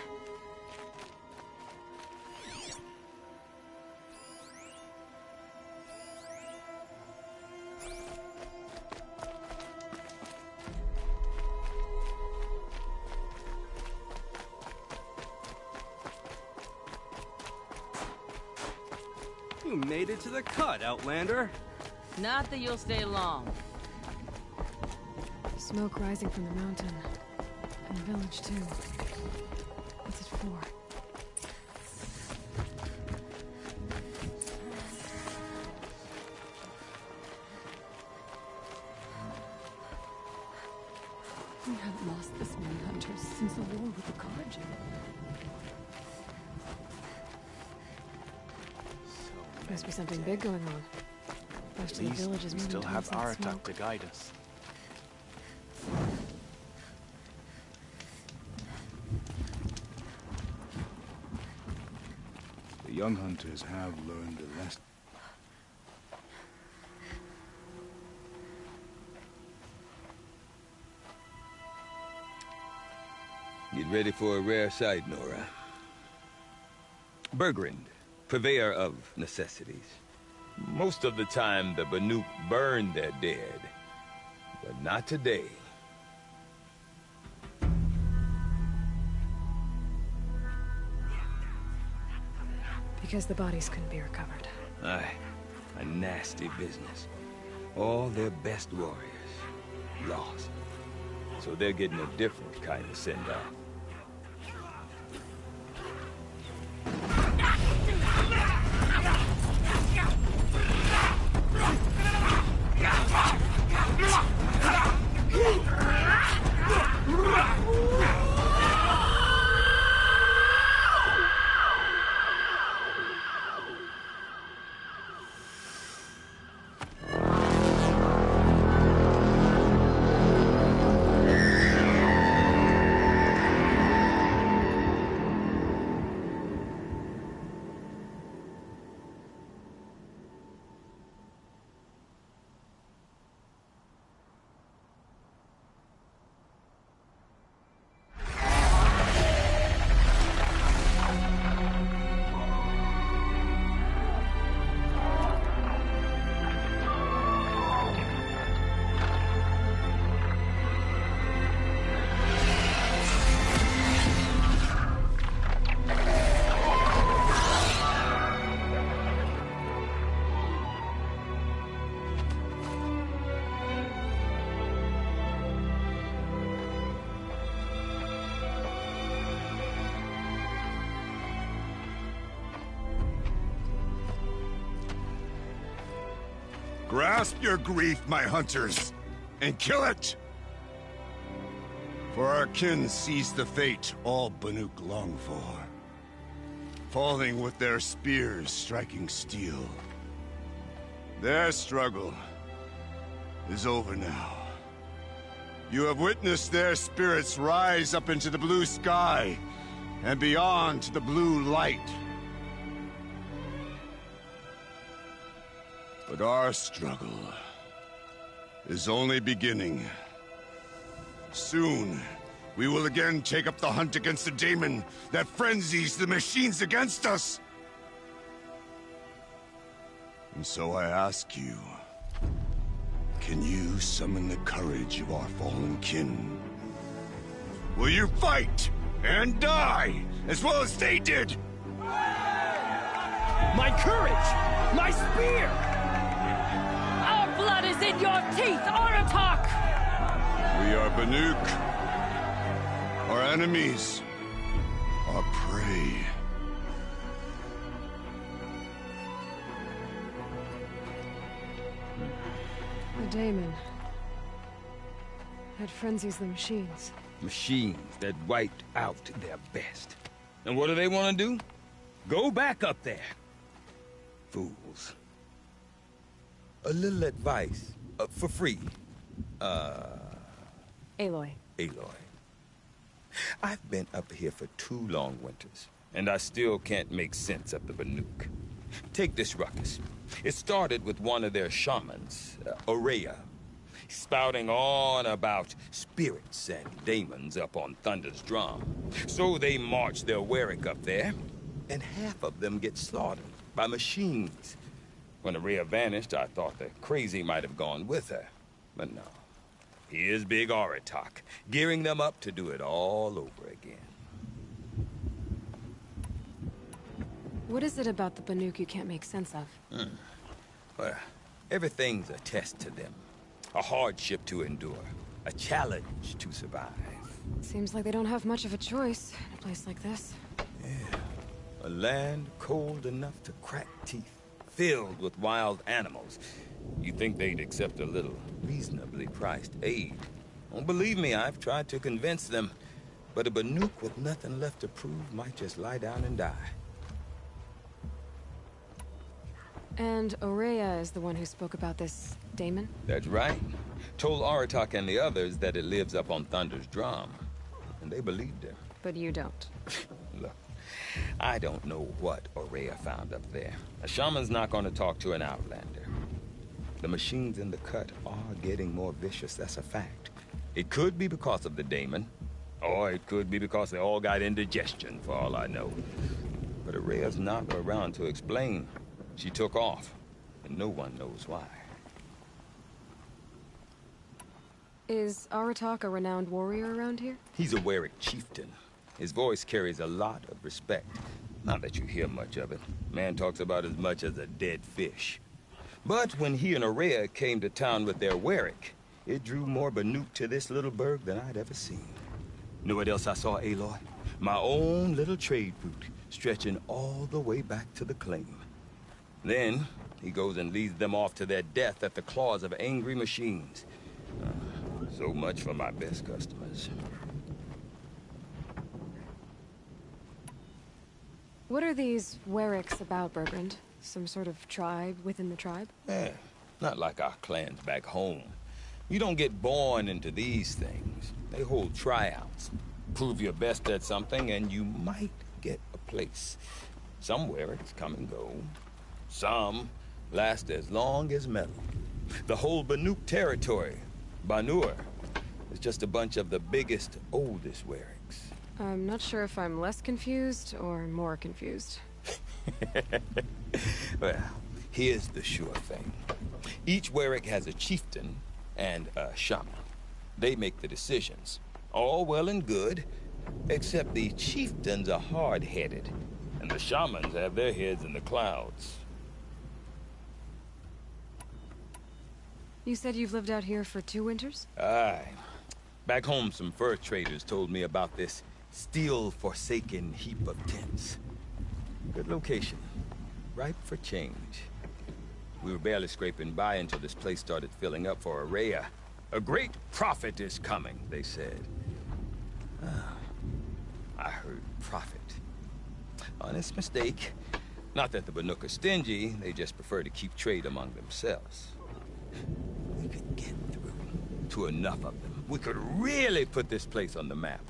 You made it to the cut, Outlander. Not that you'll stay long. Smoke rising from the mountain. And the village, too. What's it for? We haven't lost this many hunters since the war with the Carja. Must be something big going on. Most of the village is we moving still have towards that Aratak smoke. to guide us. The young hunters have learned a lesson. Get ready for a rare sight, Nora. Bergrand, purveyor of necessities. Most of the time, the Banuk burn their dead. But not today. Because the bodies couldn't be recovered. Aye, a nasty business. All their best warriors lost. So they're getting a different kind of send-off. Grasp your grief, my hunters, and kill it! For our kin sees the fate all Banuk long for. Falling with their spears striking steel. Their struggle is over now. You have witnessed their spirits rise up into the blue sky and beyond to the blue light. But our struggle is only beginning. Soon, we will again take up the hunt against the daemon that frenzies the machines against us. And so I ask you, can you summon the courage of our fallen kin? Will you fight and die as well as they did? My courage! My spear! Our blood is in your teeth, Aratak! We are Banuk. Our enemies are prey. The daemon. That frenzies the machines. Machines that wiped out their best. And what do they want to do? Go back up there. Fools. A little advice, for free. Aloy. Aloy. I've been up here for 2 long winters, and I still can't make sense of the Banuk. Take this ruckus. It started with one of their shamans, Ourea, spouting on about spirits and daemons up on Thunder's drum. So they march their Werik up there, and half of them get slaughtered by machines. When Ourea vanished, I thought the crazy might have gone with her, but no. Here's Big Aratak, gearing them up to do it all over again. What is it about the Banuk you can't make sense of? Well, everything's a test to them. A hardship to endure. A challenge to survive. Seems like they don't have much of a choice in a place like this. Yeah. A land cold enough to crack teeth, filled with wild animals. You'd think they'd accept a little reasonably priced aid. Don't believe me, I've tried to convince them. But a Banuk with nothing left to prove might just lie down and die. And Ourea is the one who spoke about this daemon? That's right. Told Aratak and the others that it lives up on Thunder's drum. And they believed him. But you don't. Look, I don't know what Ourea found up there. A shaman's not going to talk to an outlander. The machines in the cut are getting more vicious, that's a fact. It could be because of the daemon, or it could be because they all got indigestion, for all I know. But Ourea's not around to explain. She took off, and no one knows why. Is Aratak a renowned warrior around here? He's a Werik chieftain. His voice carries a lot of respect. Not that you hear much of it. Man talks about as much as a dead fish. But when he and Ourea came to town with their Werik, it drew more Banuk to this little burg than I'd ever seen. Know what else I saw, Aloy? My own little trade route, stretching all the way back to the claim. Then, he goes and leads them off to their death at the claws of angry machines. So much for my best customers. What are these Weriks about, Bergrand? Some sort of tribe within the tribe? Yeah, not like our clans back home. You don't get born into these things. They hold tryouts. Prove your best at something and you might get a place. Some Weriks come and go. Some last as long as metal. The whole Banuk territory, Banur, is just a bunch of the biggest, oldest Weriks. I'm not sure if I'm less confused or more confused. Well, here's the sure thing. Each Werik has a chieftain and a shaman. They make the decisions. All well and good, except the chieftains are hard-headed, and the shamans have their heads in the clouds. You said you've lived out here for 2 winters? Aye. Back home, some fur traders told me about this steel-forsaken heap of tents. Good location. Ripe for change. We were barely scraping by until this place started filling up for Araya. A great prophet is coming, they said. I heard prophet. Honest mistake. Not that the Banuk are stingy, they just prefer to keep trade among themselves. We could get through to enough of them. We could really put this place on the map.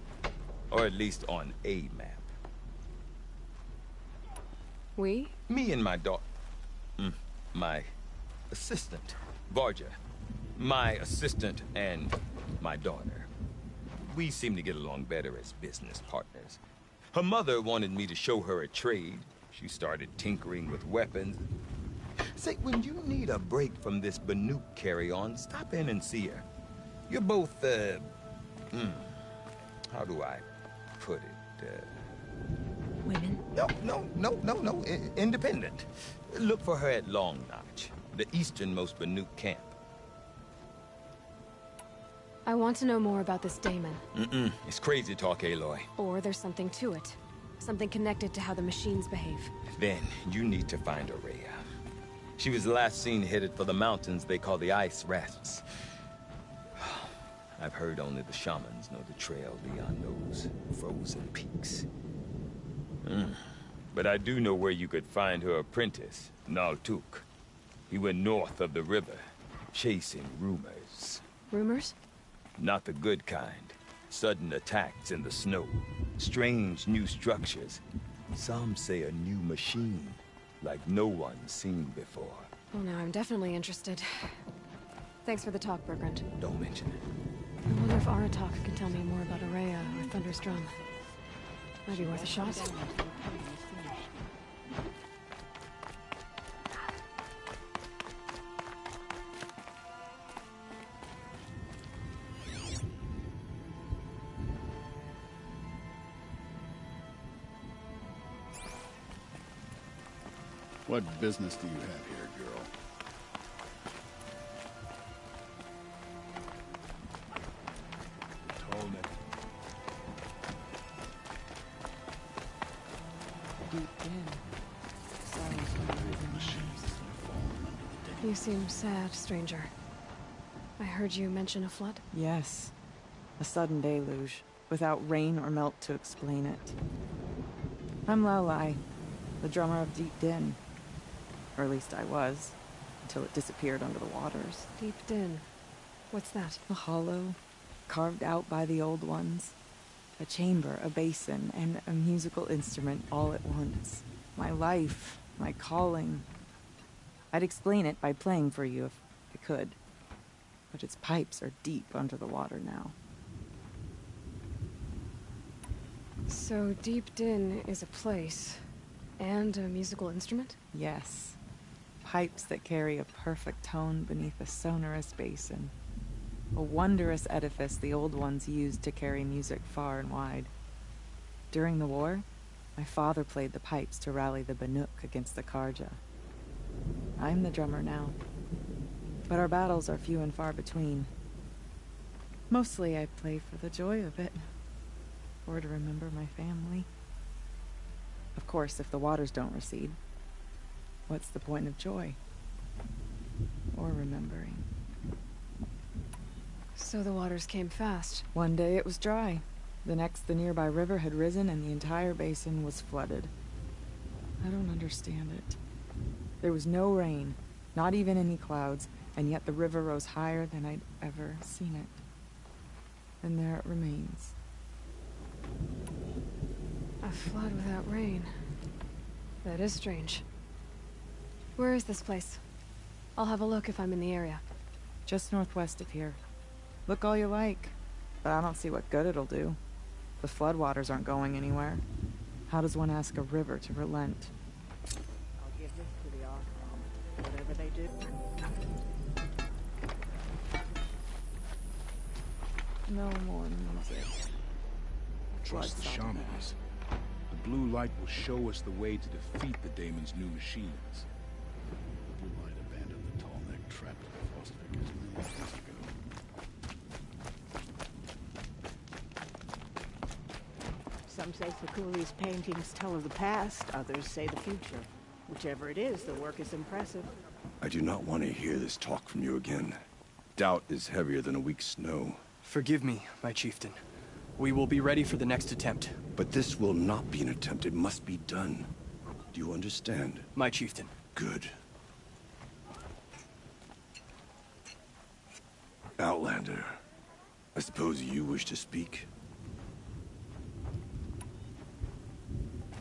Or at least on a map. We? Me and my daughter. My assistant, Varja. My assistant and my daughter. We seem to get along better as business partners. Her mother wanted me to show her a trade. She started tinkering with weapons. Say, when you need a break from this Banuk carry-on, stop in and see her. You're both, how do I put it? Women? No. Independent. Look for her at Long Notch, the easternmost Banuk camp. I want to know more about this Daemon. It's crazy talk, Aloy. Or there's something to it. Something connected to how the machines behave. Then, you need to find Araya. She was last seen headed for the mountains they call the Ice Rats. I've heard only the shamans know the trail beyond those frozen peaks. But I do know where you could find her apprentice, Naltuk. He went north of the river, chasing rumors. Rumors? Not the good kind. Sudden attacks in the snow. Strange new structures. Some say a new machine, like no one's seen before. Well, now I'm definitely interested. Thanks for the talk, Bergrand. Don't mention it. I wonder if Aratak can tell me more about Araya or Thunderstrom. Might be worth a shot. What business do you have here, girl? Tallneck. You seem sad, stranger. I heard you mention a flood? Yes. A sudden deluge, without rain or melt to explain it. I'm Laolai, the drummer of Deep Din. Or at least I was, until it disappeared under the waters. Deep Din. What's that? A hollow, carved out by the old ones. A chamber, a basin, and a musical instrument all at once. My life, my calling. I'd explain it by playing for you if I could. But its pipes are deep under the water now. So Deep Din is a place, and a musical instrument? Yes. Pipes that carry a perfect tone beneath a sonorous basin. A wondrous edifice the old ones used to carry music far and wide. During the war, my father played the pipes to rally the Banuk against the Carja. I'm the drummer now, but our battles are few and far between. Mostly I play for the joy of it, or to remember my family. Of course, if the waters don't recede, what's the point of joy? Or remembering? So the waters came fast. One day it was dry. The next, the nearby river had risen and the entire basin was flooded. I don't understand it. There was no rain, not even any clouds, and yet the river rose higher than I'd ever seen it. And there it remains. A flood without rain. That is strange. Where is this place? I'll have a look if I'm in the area. Just northwest of here. Look all you like, but I don't see what good it'll do. The floodwaters aren't going anywhere. How does one ask a river to relent? I'll give this to the Archon, whatever they do. No more music. Trust the shamans. The blue light will show us the way to defeat the Daemon's new machines. The blue light abandoned the Tallneck trapped in the Frostmakers many years ago. Some say Sakuli's paintings tell of the past, others say the future. Whichever it is, the work is impressive. I do not want to hear this talk from you again. Doubt is heavier than a week's snow. Forgive me, my chieftain. We will be ready for the next attempt. But this will not be an attempt. It must be done. Do you understand? My chieftain. Good. Outlander, I suppose you wish to speak?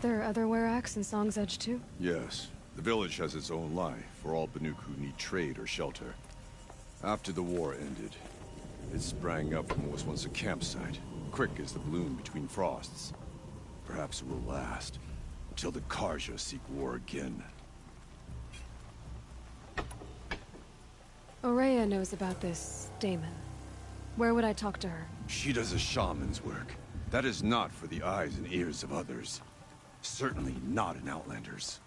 There are other Weraks in Song's Edge too? Yes. The village has its own life for all Banuk who need trade or shelter. After the war ended, it sprang up from what was once a campsite, quick as the bloom between frosts. Perhaps it will last, until the Karja seek war again. Ourea knows about this Daemon. Where would I talk to her? She does a shaman's work. That is not for the eyes and ears of others. Certainly not an Outlander's.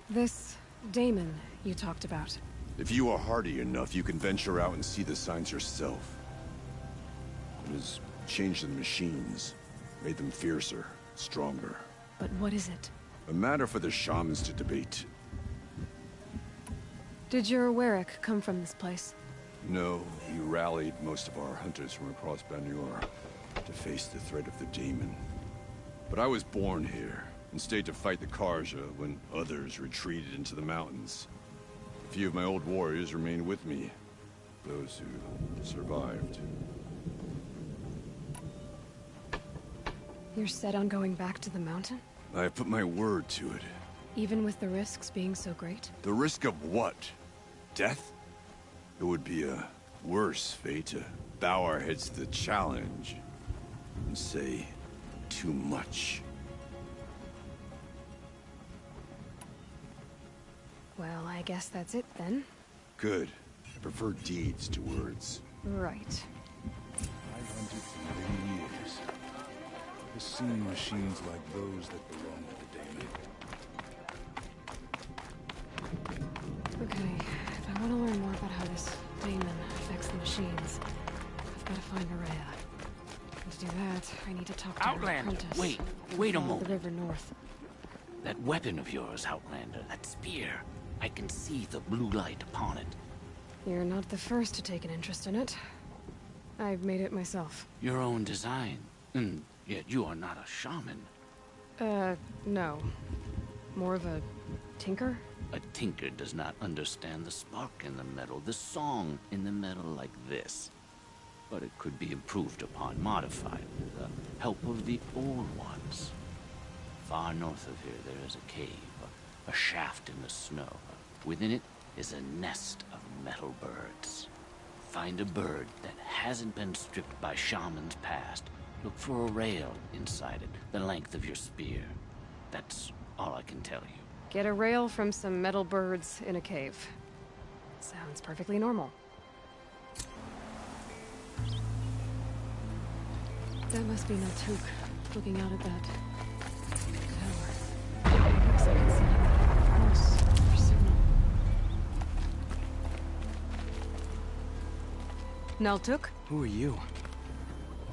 This Daemon you talked about. If you are hardy enough, you can venture out and see the signs yourself. It has changed the machines, made them fiercer, stronger. But what is it? A matter for the shamans to debate. Did your Werak come from this place? No, he rallied most of our hunters from across Banur to face the threat of the Daemon. But I was born here, and stayed to fight the Karja when others retreated into the mountains. A few of my old warriors remained with me, those who survived. You're set on going back to the mountain? I have put my word to it. Even with the risks being so great? The risk of what? Death? It would be a worse fate to bow our heads to the challenge and say too much. Well, I guess that's it then. Good. I prefer deeds to words. Right. I hunted for many years. I've seen machines like those that belong to the Daemon. Okay, if I want to learn more about how this Daemon affects the machines, I've got to find Ourea. And to do that, I need to talk to Outlander, her apprentice. wait a Follow moment. the river north. That weapon of yours, Outlander, that spear. I can see the blue light upon it. You're not the first to take an interest in it. I've made it myself. Your own design. And yet you are not a shaman. No. More of a tinker? A tinker does not understand the spark in the metal, the song in the metal like this. But it could be improved upon, modified, with the help of the old ones. Far north of here there is a cave, a shaft in the snow. Within it is a nest of metal birds. Find a bird that hasn't been stripped by shamans past. Look for a rail inside it, the length of your spear. That's all I can tell you. Get a rail from some metal birds in a cave. Sounds perfectly normal. That must be Naltuk, looking out at that tower. Looks like it's sending a close for signal. Naltuk? Who are you?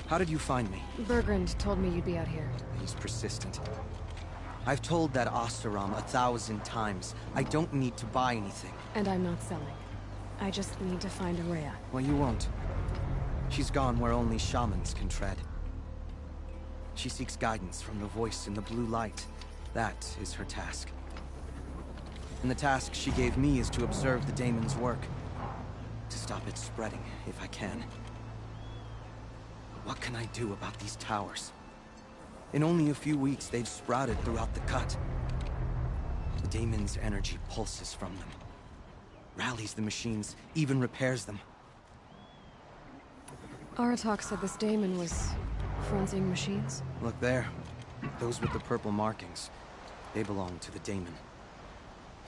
How did you find me? Bergrand told me you'd be out here. He's persistent. I've told that Oseram 1,000 times. I don't need to buy anything. And I'm not selling. I just need to find Ourea. Well, you won't. She's gone where only shamans can tread. She seeks guidance from the voice in the blue light. That is her task. And the task she gave me is to observe the Daemon's work. To stop it spreading, if I can. What can I do about these towers? In only a few weeks, they've sprouted throughout the cut. The Daemon's energy pulses from them. Rallies the machines, even repairs them. Aratak said this Daemon was fronting machines. Look there. Those with the purple markings. They belong to the Daemon.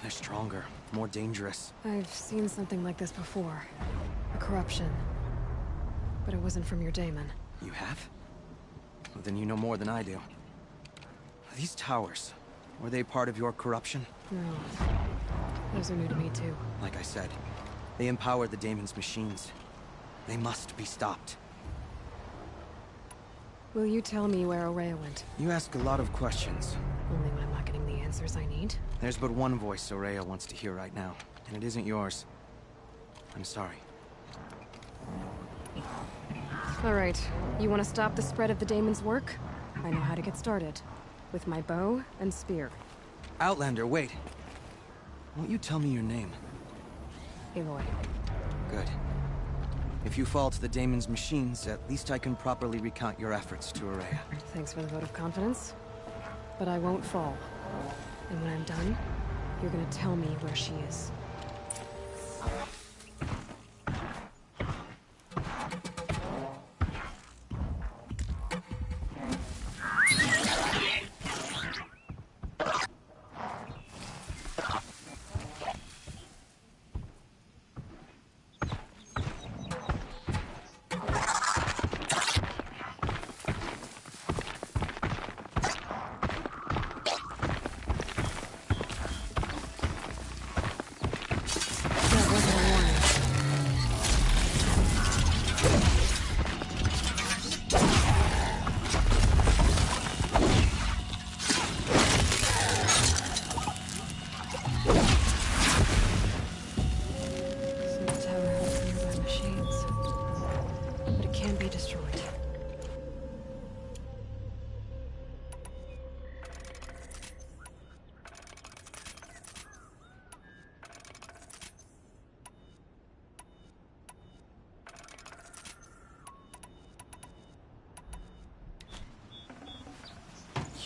They're stronger, more dangerous. I've seen something like this before. A corruption. But it wasn't from your Daemon. You have? Well, then you know more than I do. These towers, were they part of your corruption? No. Those are new to me, too. Like I said, they empower the Daemon's machines. They must be stopped. Will you tell me where Ourea went? You ask a lot of questions. Only when I'm not getting the answers. answers I need. There's but one voice Ourea wants to hear right now, and it isn't yours. I'm sorry. Alright, you want to stop the spread of the Daemon's work? I know how to get started. With my bow and spear. Outlander, wait. Won't you tell me your name? Aloy. Good. If you fall to the Daemon's machines, at least I can properly recount your efforts to Ourea. Thanks for the vote of confidence. But I won't fall. And when I'm done, you're gonna tell me where she is.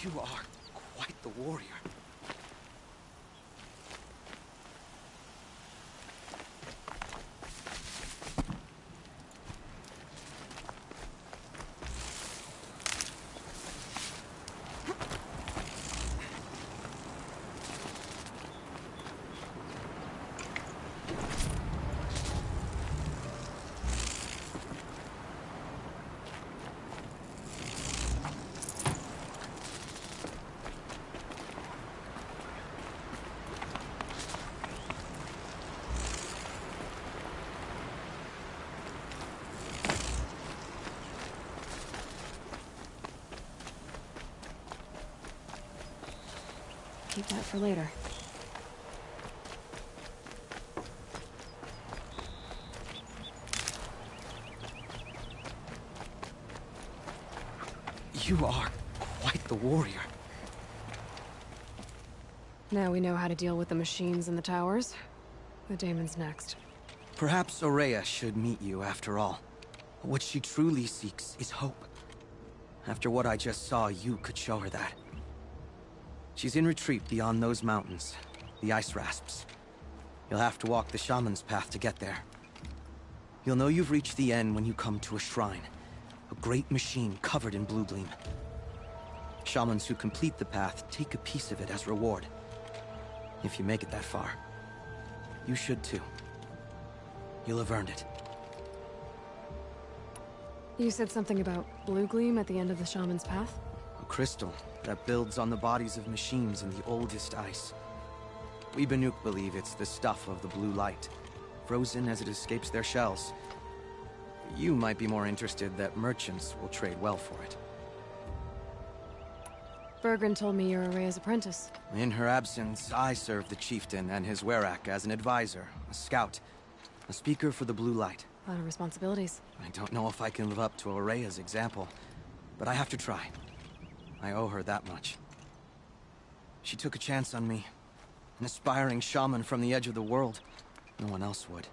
You are quite the warrior. Keep that for later. You are quite the warrior. Now we know how to deal with the machines in the towers. The Daemon's next. Perhaps Ourea should meet you after all. What she truly seeks is hope. After what I just saw, you could show her that. She's in retreat beyond those mountains, the Ice Rasps. You'll have to walk the Shaman's path to get there. You'll know you've reached the end when you come to a shrine. A great machine covered in blue gleam. Shamans who complete the path take a piece of it as reward. If you make it that far, you should too. You'll have earned it. You said something about blue gleam at the end of the Shaman's path? A crystal that builds on the bodies of machines in the oldest ice. We Banuk believe it's the stuff of the blue light, frozen as it escapes their shells. You might be more interested that merchants will trade well for it. Bergren told me you're Ourea's apprentice. In her absence, I serve the chieftain and his werak as an advisor, a scout, a speaker for the blue light. A lot of responsibilities. I don't know if I can live up to Ourea's example, but I have to try. I owe her that much. She took a chance on me. An aspiring shaman from the edge of the world. No one else would.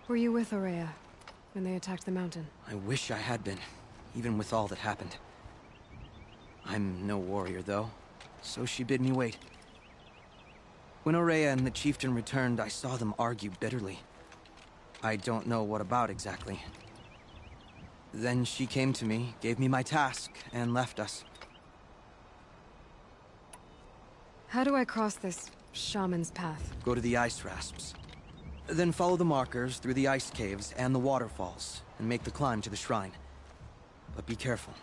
Were you with Ourea when they attacked the mountain? I wish I had been, even with all that happened. I'm no warrior, though, so she bid me wait. When Ourea and the chieftain returned, I saw them argue bitterly. I don't know what about exactly. Then she came to me, gave me my task, and left us. How do I cross this shaman's path? Go to the Ice Rasps. Then follow the markers through the ice caves and the waterfalls, and make the climb to the shrine. But be careful.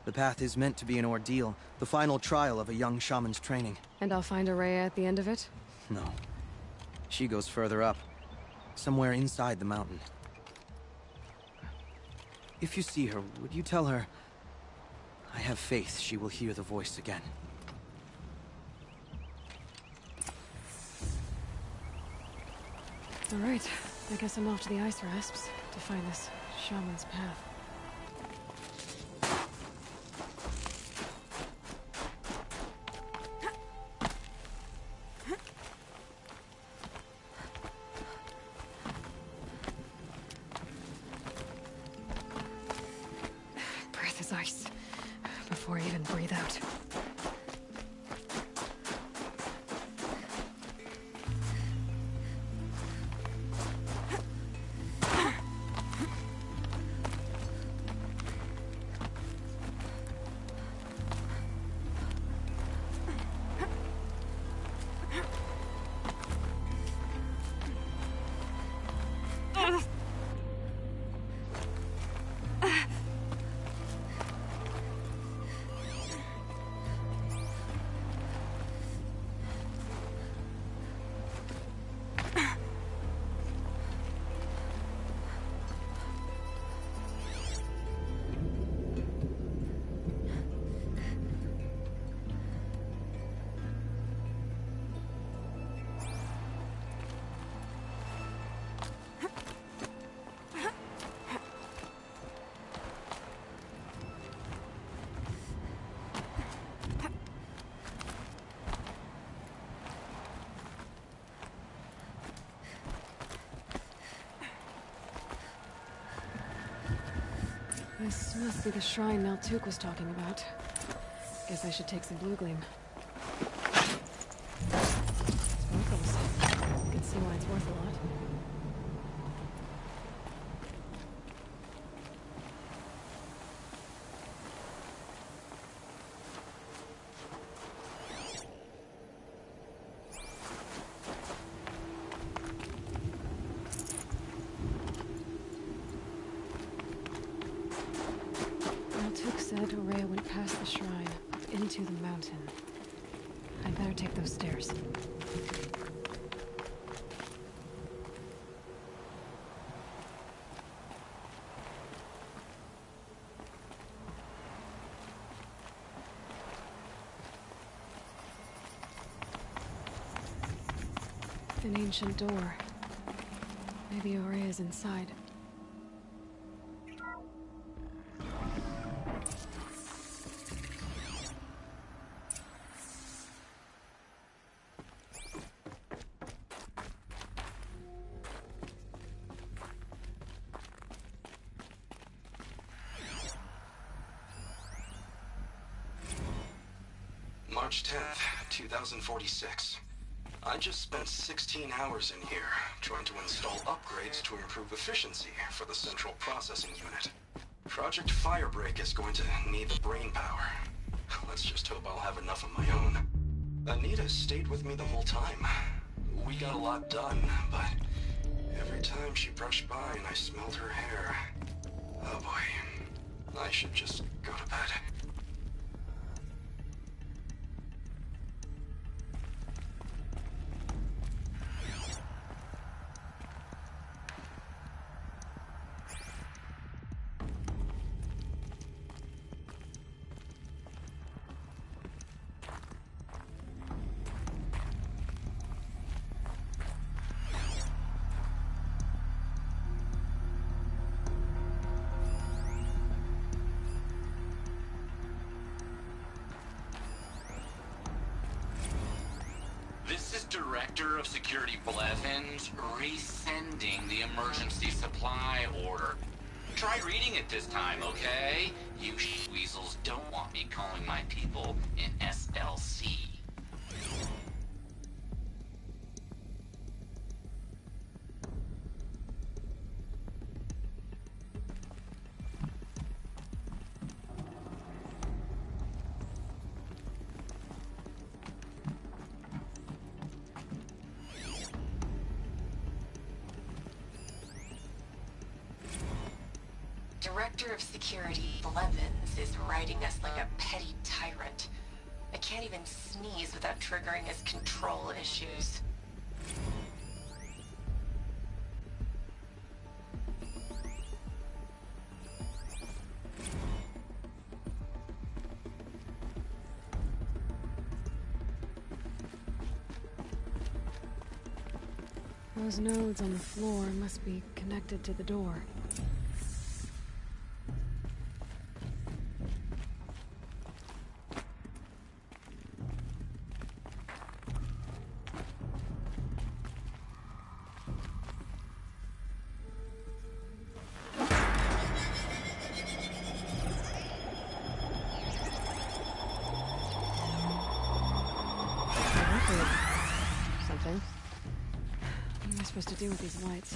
The path is meant to be an ordeal, the final trial of a young shaman's training. And I'll find Ourea at the end of it? No. She goes further up, somewhere inside the mountain. If you see her, would you tell her... I have faith she will hear the voice again. All right, I guess I'm off to the ice rasps to find this shaman's path. Breath is ice before I even breathe out. This must be the shrine Maltuk was talking about. Guess I should take some blue gleam. Sparkles. You can see why it's worth a lot. Ourea went past the shrine, up into the mountain. I'd better take those stairs. An ancient door. Maybe Ourea is inside. March 10th, 2046. I just spent 16 hours in here, trying to install upgrades to improve efficiency for the central processing unit. Project Firebreak is going to need the brain power. Let's just hope I'll have enough of my own. Anita stayed with me the whole time. We got a lot done, but every time she brushed by and I smelled her hair... Oh boy, I should just go to bed. Director of Security Blevins resending the emergency supply order. Try reading it this time, okay? You weasels don't want me calling my people in SLC. Director of Security Blevins is writing us like a petty tyrant. I can't even sneeze without triggering his control issues. Those nodes on the floor must be connected to the door. Something. What am I supposed to do with these lights?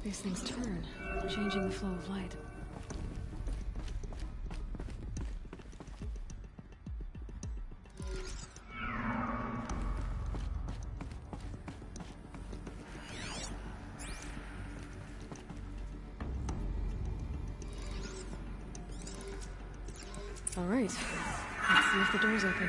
These things turn, changing the flow of light. All right, let's see if the door's open.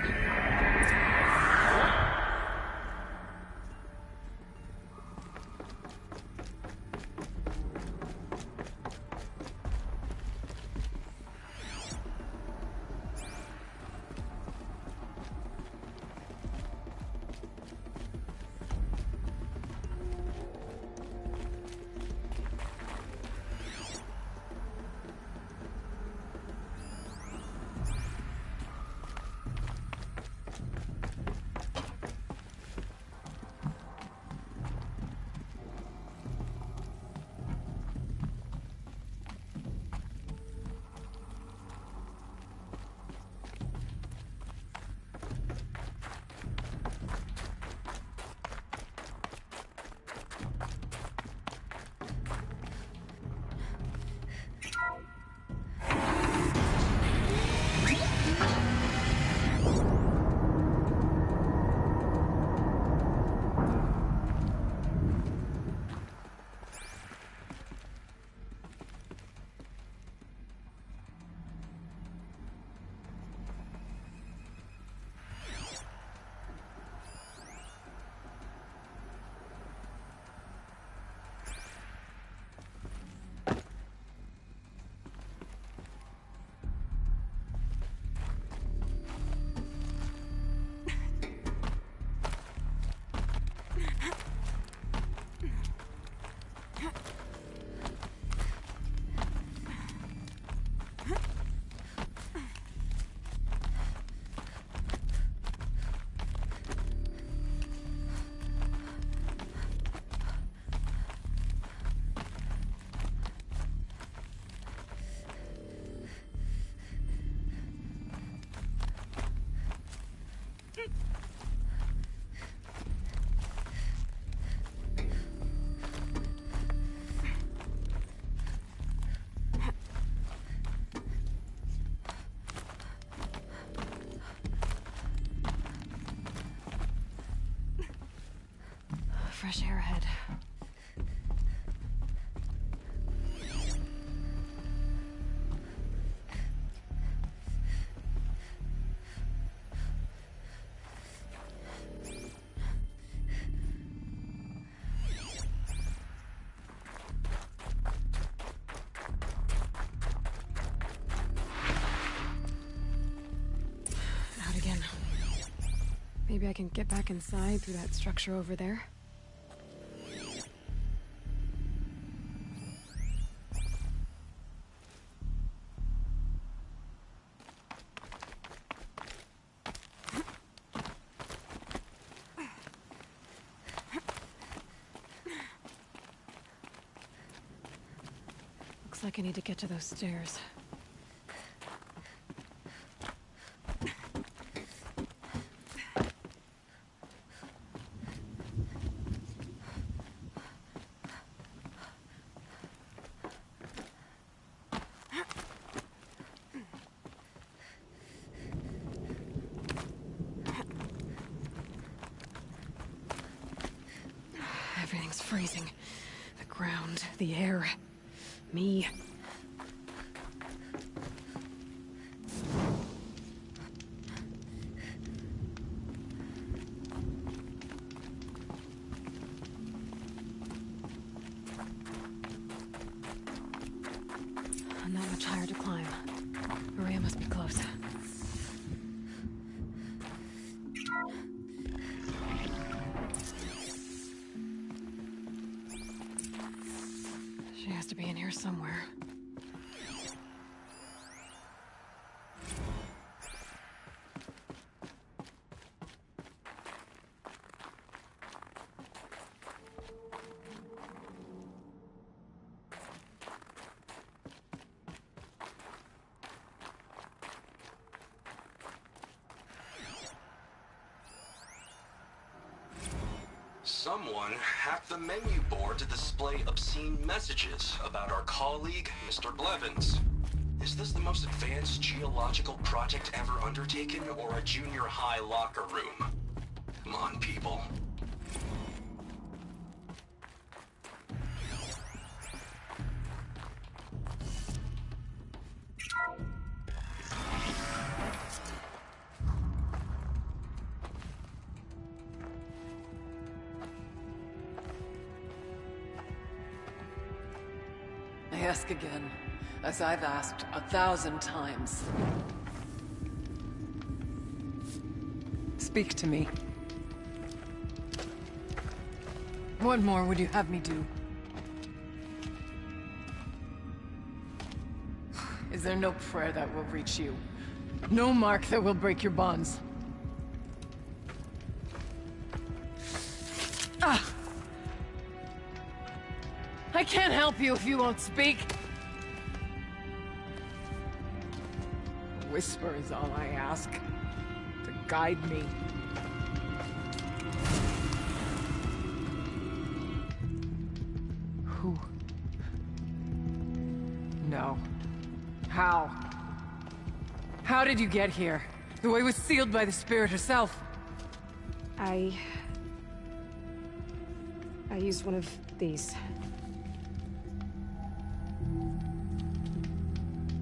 fresh air ahead. Out again. Maybe I can get back inside through that structure over there. Looks like I need to get to those stairs. Everything's freezing. The ground, the air, me. Not much higher to climb. Maria must be close. She has to be in here somewhere. Someone hacked the menu board to display obscene messages about our colleague, Mr. Blevins. Is this the most advanced geological project ever undertaken, or a junior high locker room? Come on, people. I ask again, as I've asked 1,000 times. Speak to me. What more would you have me do? Is there no prayer that will reach you? No mark that will break your bonds? Ah! I can't help you if you won't speak. A whisper is all I ask, to guide me. Who? No. How? How did you get here? The way was sealed by the spirit herself. I used one of these.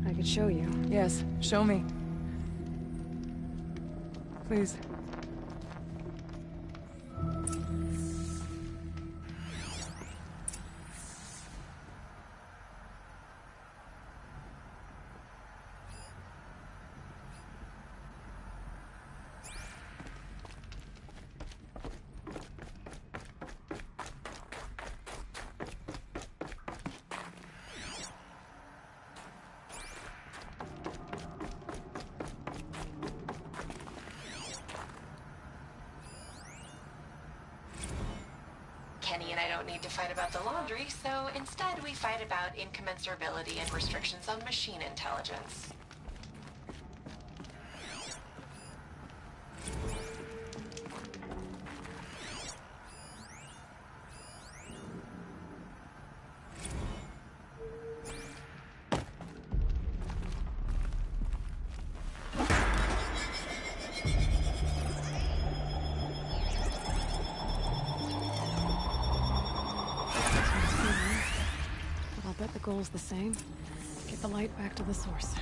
I could show you. Yes, show me. Please. Kenny and I don't need to fight about the laundry, so instead we fight about incommensurability and restrictions on machine intelligence. goal's the same. Get the light back to the source.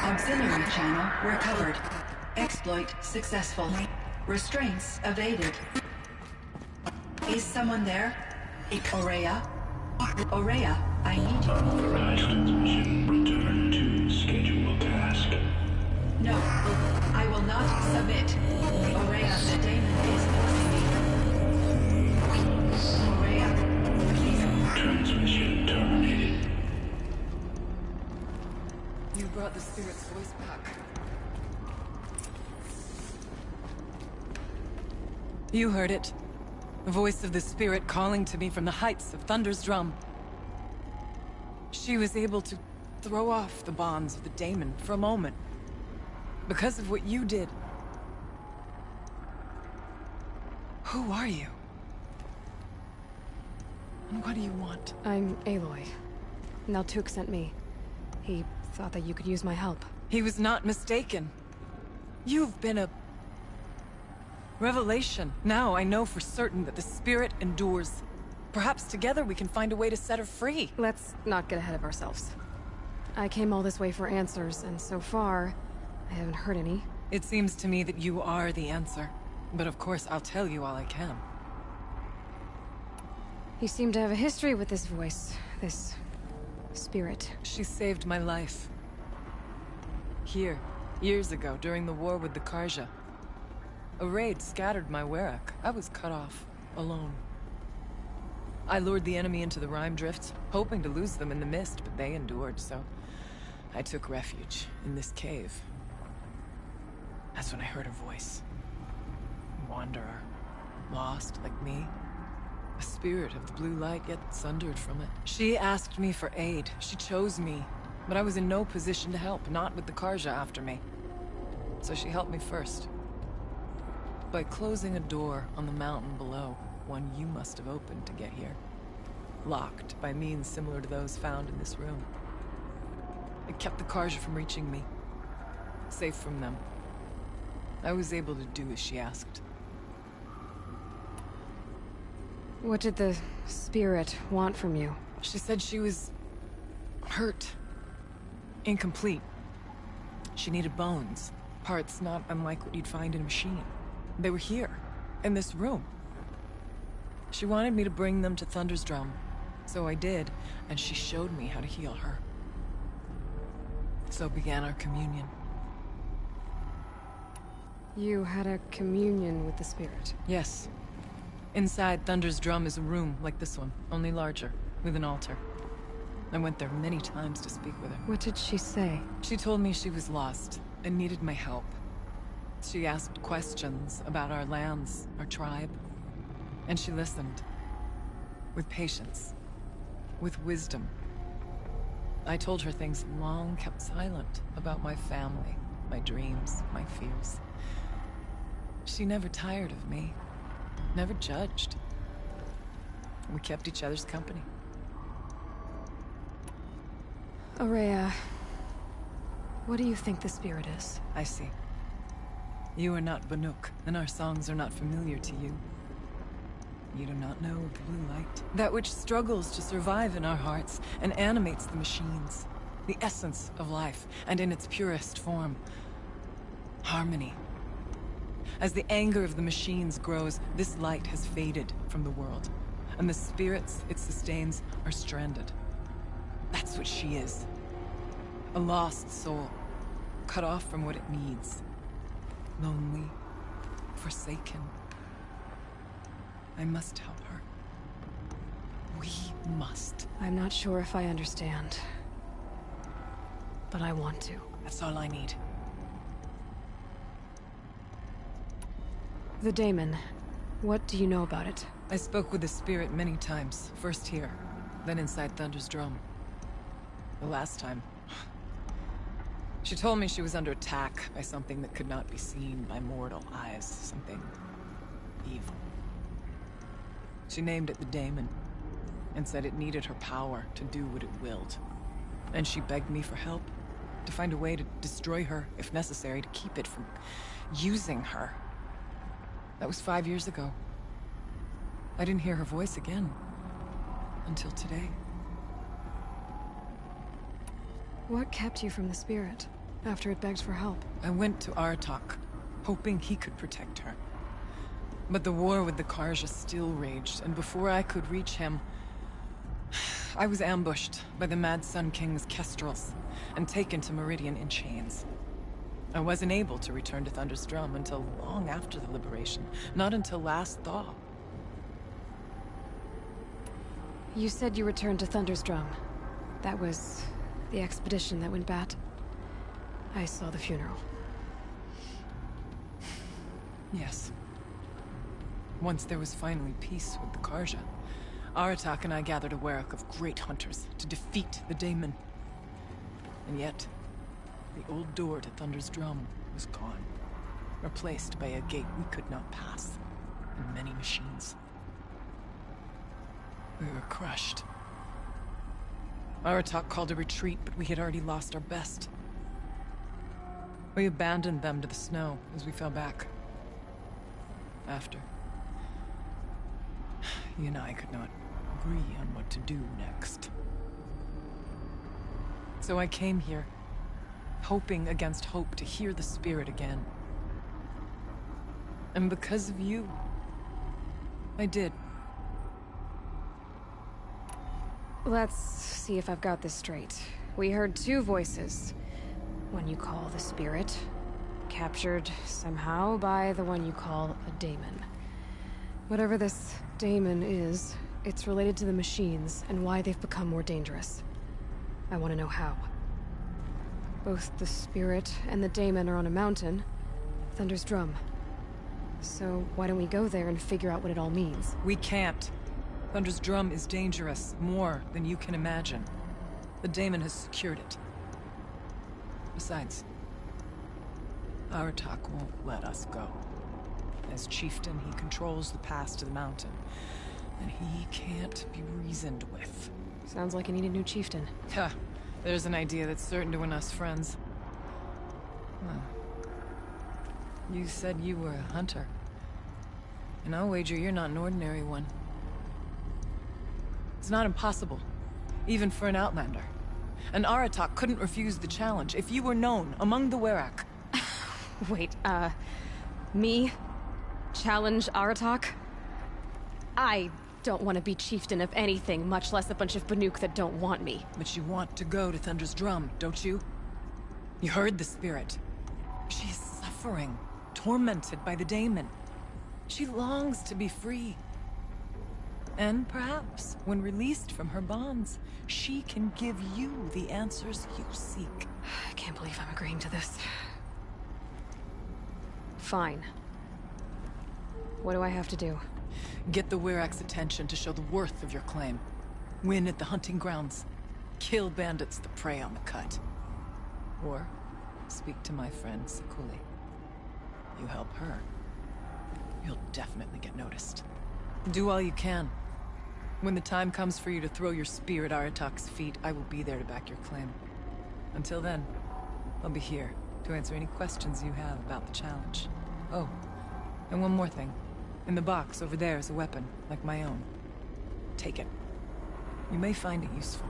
Auxiliary channel recovered. Exploit successful. Restraints evaded. Is someone there? Ourea? Ourea, I need you. Authorized transmission. Return to scheduled task. No, I will not submit. Ourea, the daemon is behind me. Ourea, please. Transmission terminated. You brought the spirit's voice back. You heard it. The voice of the spirit calling to me from the heights of Thunder's drum. She was able to throw off the bonds of the daemon for a moment. Because of what you did. Who are you? And what do you want? I'm Aloy. Naltuk sent me. He thought that you could use my help. He was not mistaken. You've been a revelation. Now I know for certain that the spirit endures. Perhaps together we can find a way to set her free. Let's not get ahead of ourselves. I came all this way for answers, and so far, I haven't heard any. It seems to me that you are the answer. But of course, I'll tell you all I can. You seem to have a history with this voice. This spirit. She saved my life. Here, years ago, during the war with the Karja. A raid scattered my Werak. I was cut off, alone. I lured the enemy into the Rime Drifts, hoping to lose them in the mist, but they endured, so I took refuge in this cave. That's when I heard a voice. A wanderer. Lost, like me. A spirit of the blue light, yet sundered from it. She asked me for aid. She chose me. But I was in no position to help, not with the Karja after me. So she helped me first. By closing a door on the mountain below, one you must have opened to get here. Locked by means similar to those found in this room. It kept the Karja from reaching me. Safe from them. I was able to do as she asked. What did the spirit want from you? She said she was hurt. Incomplete. She needed bones. Parts not unlike what you'd find in a machine. They were here, in this room. She wanted me to bring them to Thunder's Drum. So I did, and she showed me how to heal her. So began our communion. You had a communion with the spirit? Yes. Inside Thunder's Drum is a room like this one, only larger, with an altar. I went there many times to speak with her. What did she say? She told me she was lost and needed my help. She asked questions about our lands, our tribe, and she listened. With patience. With wisdom. I told her things long kept silent about my family, my dreams, my fears. She never tired of me. Never judged. We kept each other's company. Ourea, what do you think the spirit is? I see. You are not Banuk, and our songs are not familiar to you. You do not know of the blue light. That which struggles to survive in our hearts and animates the machines. The essence of life, and in its purest form. Harmony. As the anger of the machines grows, this light has faded from the world, and the spirits it sustains are stranded. That's what she is. A lost soul, cut off from what it needs. Lonely, forsaken. I must help her. We must. I'm not sure if I understand, but I want to. That's all I need. The Daemon. What do you know about it? I spoke with the spirit many times. First here, then inside Thunder's Drum. The last time... She told me she was under attack by something that could not be seen by mortal eyes. Something... evil. She named it the Daemon, and said it needed her power to do what it willed. And she begged me for help, to find a way to destroy her, if necessary, to keep it from using her. That was 5 years ago. I didn't hear her voice again. Until today. What kept you from the spirit, after it begged for help? I went to Aratak, hoping he could protect her. But the war with the Karja still raged, and before I could reach him... I was ambushed by the Mad Sun King's Kestrels, and taken to Meridian in chains. I wasn't able to return to Thunder's Drum until long after the liberation, not until last thaw. You said you returned to Thunder's Drum. That was the expedition that went bad. I saw the funeral. Yes. Once there was finally peace with the Karja, Aratak and I gathered a Werak of great hunters to defeat the Daemon. And yet, the old door to Thunder's Drum was gone, replaced by a gate we could not pass, and many machines. We were crushed. Aratak called a retreat, but we had already lost our best. We abandoned them to the snow as we fell back. After. He and I could not agree on what to do next. So I came here, hoping against hope to hear the spirit again. And because of you, I did. Let's see if I've got this straight. We heard two voices. One you call the Spirit, captured somehow by the one you call a daemon. Whatever this daemon is, it's related to the machines and why they've become more dangerous. I want to know how. Both the Spirit and the daemon are on a mountain, Thunder's Drum. So why don't we go there and figure out what it all means? We can't. Thunder's Drum is dangerous, more than you can imagine. The daemon has secured it. Besides, Aratak won't let us go. As chieftain, he controls the pass to the mountain, and he can't be reasoned with. Sounds like you need a new chieftain. Ha! There's an idea that's certain to win us friends. Huh. You said you were a hunter. And I'll wager you're not an ordinary one. It's not impossible, even for an outlander. An Aratak couldn't refuse the challenge if you were known among the Werak. Wait, me? Challenge Aratak? I don't want to be chieftain of anything, much less a bunch of Banuk that don't want me. But you want to go to Thunder's Drum, don't you? You heard the Spirit. She is suffering, tormented by the daemon. She longs to be free. And perhaps, when released from her bonds, she can give you the answers you seek. I can't believe I'm agreeing to this. Fine. What do I have to do? Get the Werak's attention to show the worth of your claim. Win at the hunting grounds. Kill bandits that prey on the cut. Or speak to my friend Sekuli. You help her, you'll definitely get noticed. Do all you can. When the time comes for you to throw your spear at Aratak's feet, I will be there to back your claim. Until then, I'll be here to answer any questions you have about the challenge. Oh, and one more thing. In the box over there is a weapon, like my own. Take it. You may find it useful.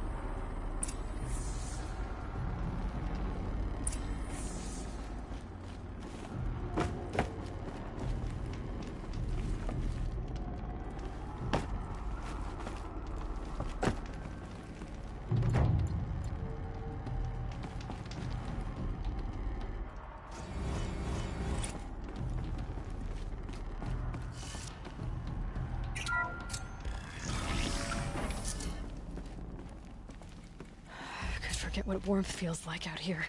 Forget what warmth feels like out here.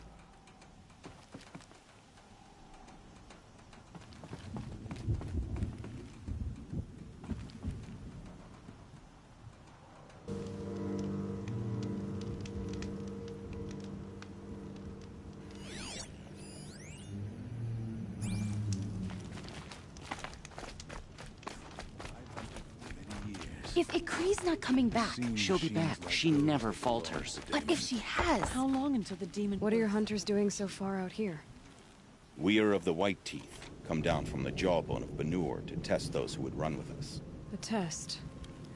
If Ikri's not coming back, She'll be back. She never falters. but if she has, how long until the demon? What are your hunters doing so far out here? We are of the White Teeth, come down from the jawbone of Banur to test those who would run with us. A test?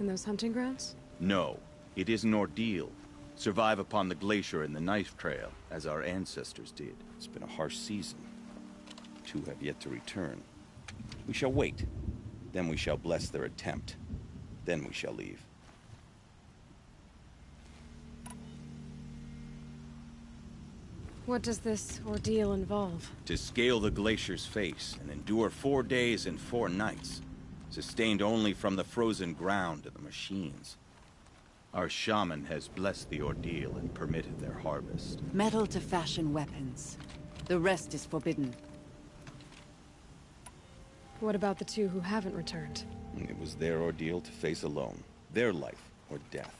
In those hunting grounds? No, it is an ordeal. Survive upon the glacier and the knife trail, as our ancestors did. It's been a harsh season. 2 have yet to return. We shall wait. Then we shall bless their attempt. Then we shall leave. What does this ordeal involve? To scale the glacier's face and endure 4 days and 4 nights, sustained only from the frozen ground of the machines. Our shaman has blessed the ordeal and permitted their harvest. Metal to fashion weapons. The rest is forbidden. What about the 2 who haven't returned? It was their ordeal to face alone. Their life or death.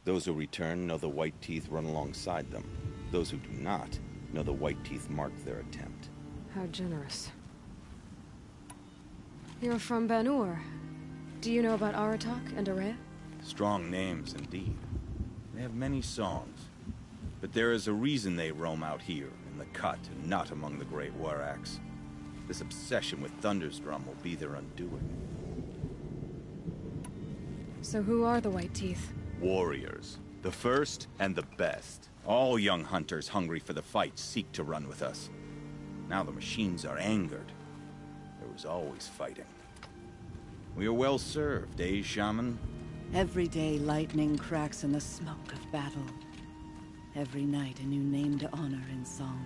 Those who return know the White Teeth run alongside them. Those who do not know the White Teeth marked their attempt. How generous. You're from Banur. Do you know about Aratak and Areya? Strong names indeed. They have many songs. But there is a reason they roam out here, in the cut, and not among the great Waraks. This obsession with Thunder's Drum will be their undoing. So who are the White Teeth? Warriors. The first and the best. All young hunters hungry for the fight seek to run with us. Now the machines are angered. There was always fighting. We are well served, eh, Shaman? Every day lightning cracks in the smoke of battle. Every night a new name to honor in song.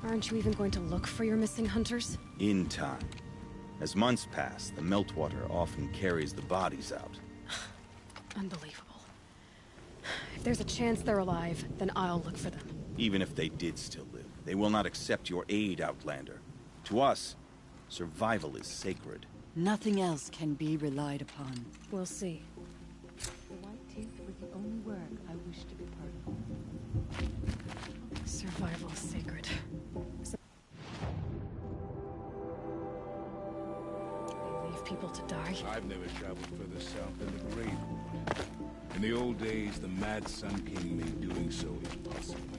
Aren't you even going to look for your missing hunters? In time. As months pass, the meltwater often carries the bodies out. Unbelievable. If there's a chance they're alive, then I'll look for them. Even if they did still live, they will not accept your aid, Outlander. To us, survival is sacred. Nothing else can be relied upon. We'll see. The White Tooth was the only work I wish to be part of. Survival is sacred. They leave people to die. I've never traveled further south than the Grave Wood. In the old days, the Mad Sun King made doing so impossible.